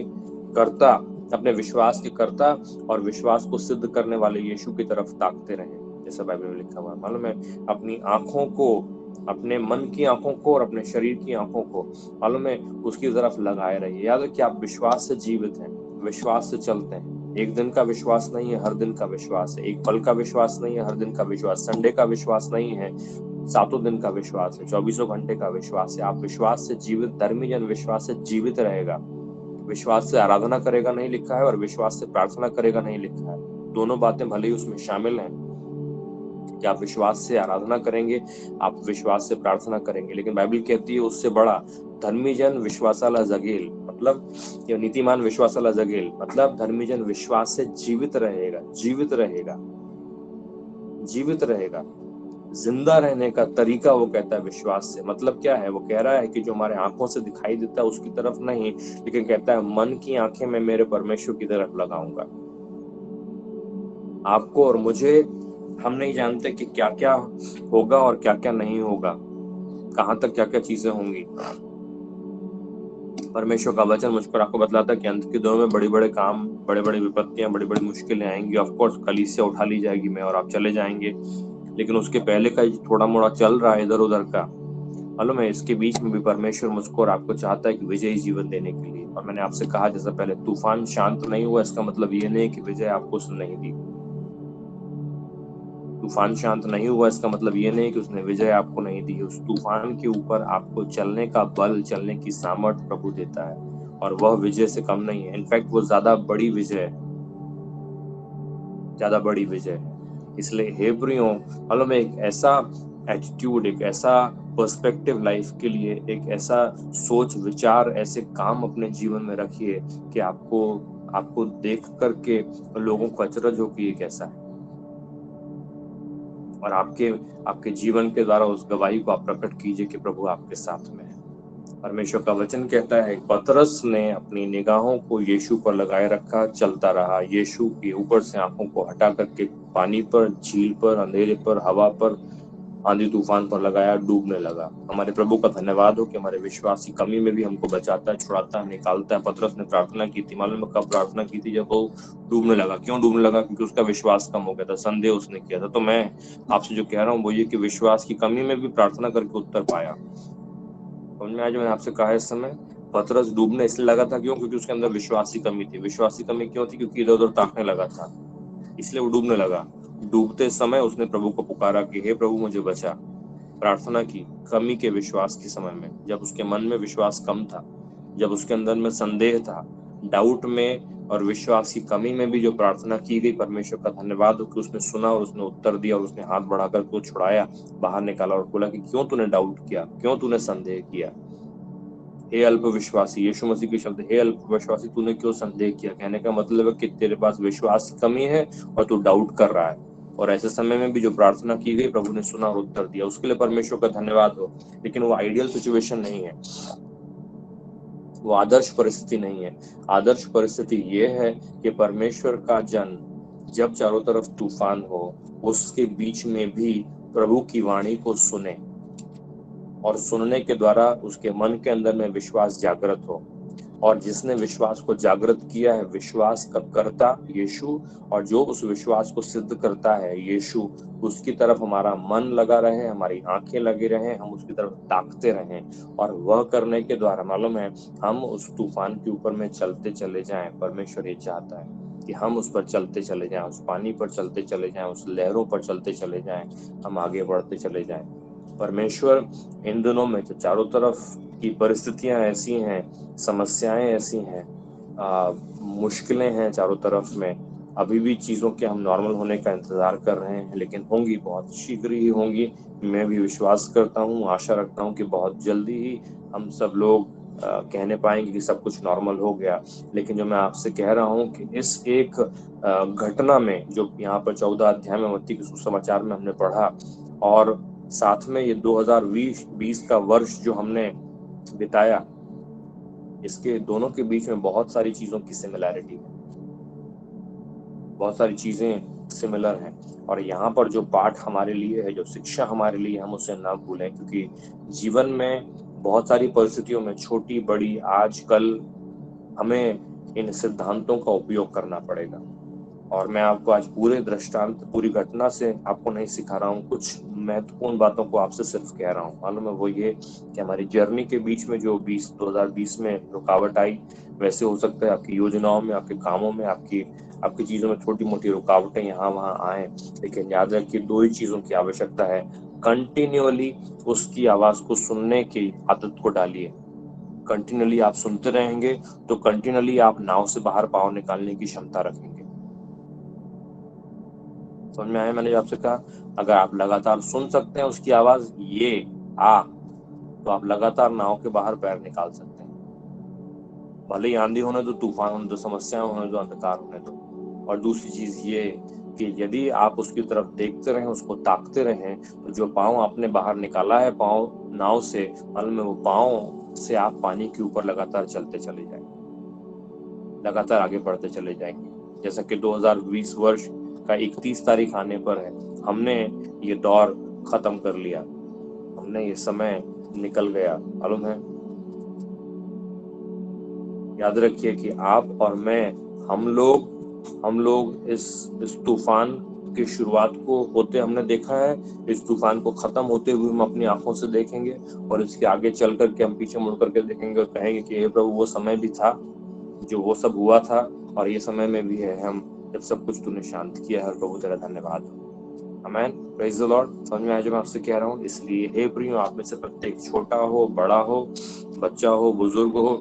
Speaker 1: कर्ता, अपने विश्वास के कर्ता और विश्वास को सिद्ध करने वाले यीशु की तरफ ताकते रहें, जैसा बाइबल में लिखा हुआ है। मालूम है अपनी आंखों को, अपने मन की आंखों को और अपने शरीर की आंखों को, मालूम है उसकी तरफ लगाए रहिए। याद रखिए आप विश्वास से जीवित हैं, विश्वास से चलते हैं। एक दिन का विश्वास नहीं है, हर दिन का विश्वास है। एक पल का विश्वास नहीं है, हर दिन का विश्वास। संडे का विश्वास नहीं है, 7 दिन का विश्वास है, 24 घंटे का विश्वास है। आप विश्वास से जीवित, धर्मी जन विश्वास से जीवित रहेगा। विश्वास से आराधना करेगा नहीं लिखा है, और विश्वास से प्रार्थना करेगा नहीं लिखा है। दोनों बातें भले ही उसमें शामिल हैं कि आप विश्वास से आराधना करेंगे, आप विश्वास से प्रार्थना करेंगे, लेकिन बाइबल कहती है उससे बड़ा धर्मी जन विश्वासाला जगेल, मतलब ये नीतिमान विश्वासाला जगेल, मतलब धर्मी जन विश्वास से जीवित रहेगा, जीवित रहेगा, जीवित रहेगा। जिंदा रहने का तरीका वो कहता है विश्वास से। मतलब क्या है? वो कह रहा है कि जो हमारे आंखों से दिखाई देता है उसकी तरफ नहीं, लेकिन कहता है मन की आंखें मैं मेरे परमेश्वर की तरफ लगाऊंगा। आपको और मुझे, हम नहीं जानते कि क्या क्या होगा और क्या क्या नहीं होगा, कहां तक क्या क्या चीजें होंगी। परमेश्वर का वचन मुझ पर आपको बतलाता है कि अंत के दिनों में बड़े बड़े काम, बड़े बड़े विपत्तियां, बड़ी बड़ी मुश्किलें आएंगी। ऑफ कोर्स कलीसिया उठा ली जाएगी, मैं और आप चले जाएंगे, लेकिन उसके पहले का थोड़ा मोड़ा चल रहा है इधर उधर का, मालूम है इसके बीच में भी परमेश्वर मुझको और आपको चाहता है कि विजयी जीवन देने के लिए। और मैंने आपसे कहा जैसा पहले, तूफान शांत नहीं हुआ इसका मतलब ये नहीं कि विजय आपको उसने नहीं दी। तूफान शांत नहीं हुआ इसका मतलब ये नहीं कि उसने विजय आपको नहीं दी। उस तूफान के ऊपर आपको चलने का बल, चलने की सामर्थ प्रभु देता है, और वह विजय से कम नहीं है। इनफैक्ट वो ज्यादा बड़ी विजय है, ज्यादा बड़ी विजय है। इसलिए हे प्रियो, मालूम है एक ऐसा एटीट्यूड, एक ऐसा पर्सपेक्टिव लाइफ के लिए, एक ऐसा सोच विचार, ऐसे काम अपने जीवन में रखिए कि आपको देख करके लोगों को अचरज हो कि ये कैसा है, और आपके जीवन के द्वारा उस गवाही को आप प्रकट कीजिए कि प्रभु आपके साथ में है। परमेश्वर का वचन कहता है पतरस ने अपनी निगाहों को यीशु पर लगाए रखा, चलता रहा। यीशु के ऊपर से आंखों को हटा करके पानी पर, झील पर, अंधेरे पर, हवा पर, आंधी तूफान पर लगाया, डूबने लगा। हमारे प्रभु का धन्यवाद हो कि हमारे विश्वास की कमी में भी हमको बचाता है, छुड़ाता है, निकालता है। पतरस ने प्रार्थना की थी, मालूम है कब प्रार्थना की थी? जब वो डूबने लगा। क्यों डूबने लगा? क्योंकि उसका विश्वास कम हो गया था, संदेह उसने किया था। तो मैं आपसे जो कह रहा हूँ वो ये कि विश्वास की कमी में भी प्रार्थना करके उत्तर पाया। समझ में आज मैंने आपसे कहा इस समय पतरस डूबने इसलिए लगा था, क्यों? क्योंकि उसके अंदर विश्वास की कमी थी। विश्वास की कमी क्यों थी? क्योंकि इधर उधर ताकने लगा था, इसलिए वो डूबने लगा। डूबते समय उसने प्रभु को पुकारा कि हे प्रभु मुझे बचा। प्रार्थना की कमी के विश्वास के समय में, जब उसके मन में विश्वास कम था, जब उसके अंदर में संदेह था, डाउट में और विश्वास की कमी में भी जो प्रार्थना की गई, परमेश्वर का धन्यवाद हो कि उसने सुना और उसने उत्तर दिया, और उसने हाथ बढ़ाकर को छुड़ाया, बाहर निकाला और बोला कि क्यों तूने डाउट किया, क्यों तूने संदेह किया? हे अल्प विश्वासी, यीशु मसीह के शब्द, हे अल्प विश्वासी तूने क्यों संदेह किया? कहने का मतलब है कि तेरे पास विश्वास की कमी है और तू डाउट कर रहा है। और ऐसे समय में भी जो प्रार्थना की गई प्रभु ने सुना और उत्तर दिया, उसके लिए परमेश्वर का धन्यवाद हो। लेकिन वो आइडियल सिचुएशन नहीं है, वो आदर्श परिस्थिति नहीं है। आदर्श परिस्थिति ये है कि परमेश्वर का जन जब चारों तरफ तूफान हो, उसके बीच में भी प्रभु की वाणी को सुने और सुनने के द्वारा उसके मन के अंदर में विश्वास जागृत हो। और जिसने विश्वास को जागृत किया है, विश्वास का कर्ता यीशु, और जो उस विश्वास को सिद्ध करता है यीशु, उसकी तरफ हमारा मन लगा रहे, हमारी आंखें लगी रहे, हम उसकी तरफ ताकते रहें। और वह करने के द्वारा मालूम है हम उस तूफान के ऊपर में चलते चले जाएं। परमेश्वर ये चाहता है कि हम उस पर चलते चले जाएं, उस पानी पर चलते चले जाएं, उस लहरों पर चलते चले जाएं, हम आगे बढ़ते चले जाएं। परमेश्वर इन दिनों में जो चारों तरफ की परिस्थितियां ऐसी हैं, समस्याएं ऐसी हैं, मुश्किलें हैं चारों तरफ में, अभी भी चीज़ों के हम नॉर्मल होने का इंतजार कर रहे हैं, लेकिन होंगी, बहुत शीघ्र ही होंगी। मैं भी विश्वास करता हूँ, आशा रखता हूँ कि बहुत जल्दी ही हम सब लोग कहने पाएंगे कि सब कुछ नॉर्मल हो गया। लेकिन जो मैं आपसे कह रहा हूँ कि इस एक घटना में जो यहाँ पर 14 अध्याय में मत्ती के सुसमाचार में हमने पढ़ा, और साथ में ये 2020 का वर्ष जो हमने बिताया, इसके दोनों के बीच में बहुत सारी चीजों की सिमिलैरिटी है, बहुत सारी चीजें सिमिलर हैं। और यहाँ पर जो पाठ हमारे लिए है, जो शिक्षा हमारे लिए, हम उसे ना भूलें, क्योंकि जीवन में बहुत सारी परिस्थितियों में, छोटी बड़ी, आज कल, हमें इन सिद्धांतों का उपयोग करना पड़ेगा। और मैं आपको आज पूरे दृष्टांत, पूरी घटना से आपको नहीं सिखा रहा हूँ, कुछ महत्वपूर्ण बातों को आपसे सिर्फ कह रहा हूँ। मालूम है वो ये कि हमारी जर्नी के बीच में जो 2020 में रुकावट आई, वैसे हो सकता है आपकी योजनाओं में, आपके कामों में, आपकी चीजों में छोटी मोटी रुकावटें यहाँ वहाँ आए, लेकिन याद रखिए 2 ही चीजों की आवश्यकता है। कंटिन्यूअली उसकी आवाज को सुनने की आदत को डालिए। कंटिन्यूअली आप सुनते रहेंगे तो कंटिन्यूअली आप नाव से बाहर पाँव निकालने की क्षमता रखेंगे। समझ में आया? मैंने आपसे कहा अगर आप लगातार सुन सकते हैं उसकी आवाज, ये आ, तो आप लगातार नाव के बाहर पैर निकाल सकते हैं। भले ही आंधी होने दो, तूफान होने दो, समस्याएं होने दो, अंधकार होने दो। और दूसरी चीज ये कि यदि आप उसकी तरफ देखते रहें, उसको ताकते रहें, तो जो पाँव आपने बाहर निकाला है पाँव नाव से, मालूम है वो पाँव से आप पानी के ऊपर लगातार चलते चले जाएंगे, लगातार आगे बढ़ते चले जाएंगे। जैसा कि 2020 वर्ष का 31 तारीख आने पर है, हमने ये दौर खत्म कर लिया, हमने ये समय निकल गया। मालूम है, याद रखिए कि आप और मैं, हम लोग इस तूफान की शुरुआत को होते हमने देखा है, इस तूफान को खत्म होते हुए हम अपनी आंखों से देखेंगे, और इसके आगे चल करके हम पीछे मुड़ करके देखेंगे और कहेंगे कि हे प्रभु, वो समय भी था जो वो सब हुआ था, और ये समय में भी है हम जब सब कुछ तूने शांत किया है। प्रभु तेरा धन्यवाद। आमेन, प्रेज द लॉर्ड। समझ में आया जो मैं आपसे कह रहा हूँ? इसलिए हे प्रियो, आप में से प्रत्येक, छोटा हो, बड़ा हो, बच्चा हो, बुजुर्ग हो,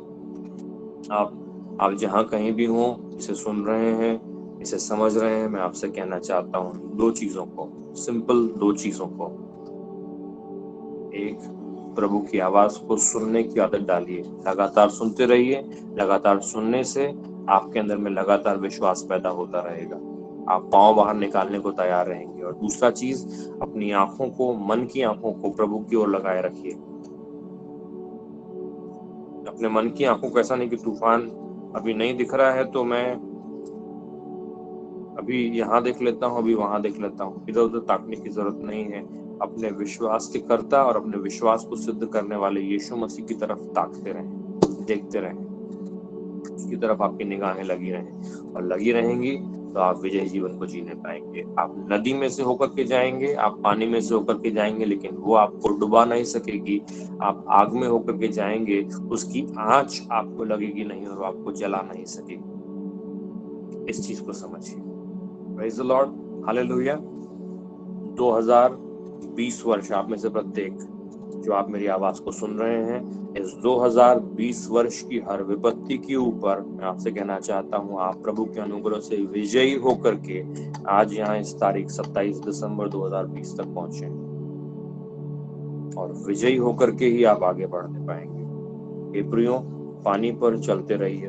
Speaker 1: आप जहाँ कहीं भी हो, इसे सुन रहे हैं, इसे समझ रहे हैं, मैं आपसे कहना चाहता हूँ 2 चीजों को, सिंपल 2 चीजों को। एक, प्रभु की आवाज को सुनने की आदत डालिए, लगातार सुनते रहिए। लगातार सुनने से आपके अंदर में लगातार विश्वास पैदा होता रहेगा, आप पाँव बाहर निकालने को तैयार रहेंगे। और दूसरा चीज, अपनी आंखों को, मन की आंखों को प्रभु की ओर लगाए रखिए। अपने मन की आंखों को, ऐसा नहीं कि तूफान अभी नहीं दिख रहा है तो मैं अभी यहाँ देख लेता हूँ, अभी वहां देख लेता हूँ, इधर उधर ताकने की जरूरत नहीं है। अपने विश्वास के कर्ता और अपने विश्वास को सिद्ध करने वाले यीशु मसीह की तरफ ताकते रहें, देखते रहें, उसकी तरफ आपकी निगाहें लगी रहें, और लगी रहेंगी तो आप विजयी जीवन को जीने पाएंगे। आप नदी में से होकर के जाएंगे, आप पानी में से होकर के जाएंगे, लेकिन वो आपको डुबा नहीं सकेगी। आप आग में होकर के जाएंगे, उसकी आंच आपको लगेगी नहीं और आपको जला नहीं सकेगी। इस चीज को समझिए। Praise the Lord, hallelujah. 2020 वर्ष, आप में से प्रत्येक जो आप मेरी आवाज को सुन रहे हैं, इस 2020 वर्ष की हर विपत्ति के ऊपर मैं आपसे कहना चाहता हूँ, आप प्रभु के अनुग्रह से विजयी होकर के आज यहाँ इस तारीख 27 दिसंबर 2020 तक पहुंचे, और विजयी होकर के ही आप आगे बढ़ने पाएंगे। हे प्रियो, पानी पर चलते रहिए,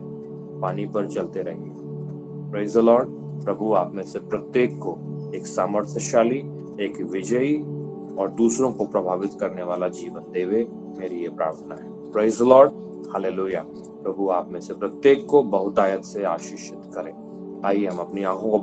Speaker 1: पानी पर चलते रहिए। Praise the Lord. प्रभु आप में से प्रत्येक को एक सामर्थ्यशाली, एक विजयी और दूसरों को प्रभावित करने वाला जीवन देवे, मेरी ये प्रार्थना है। Praise the Lord, hallelujah. प्रभु आप में से प्रत्येक को बहुतायत से आशीषित करें। आइए हम अपनी आंखों को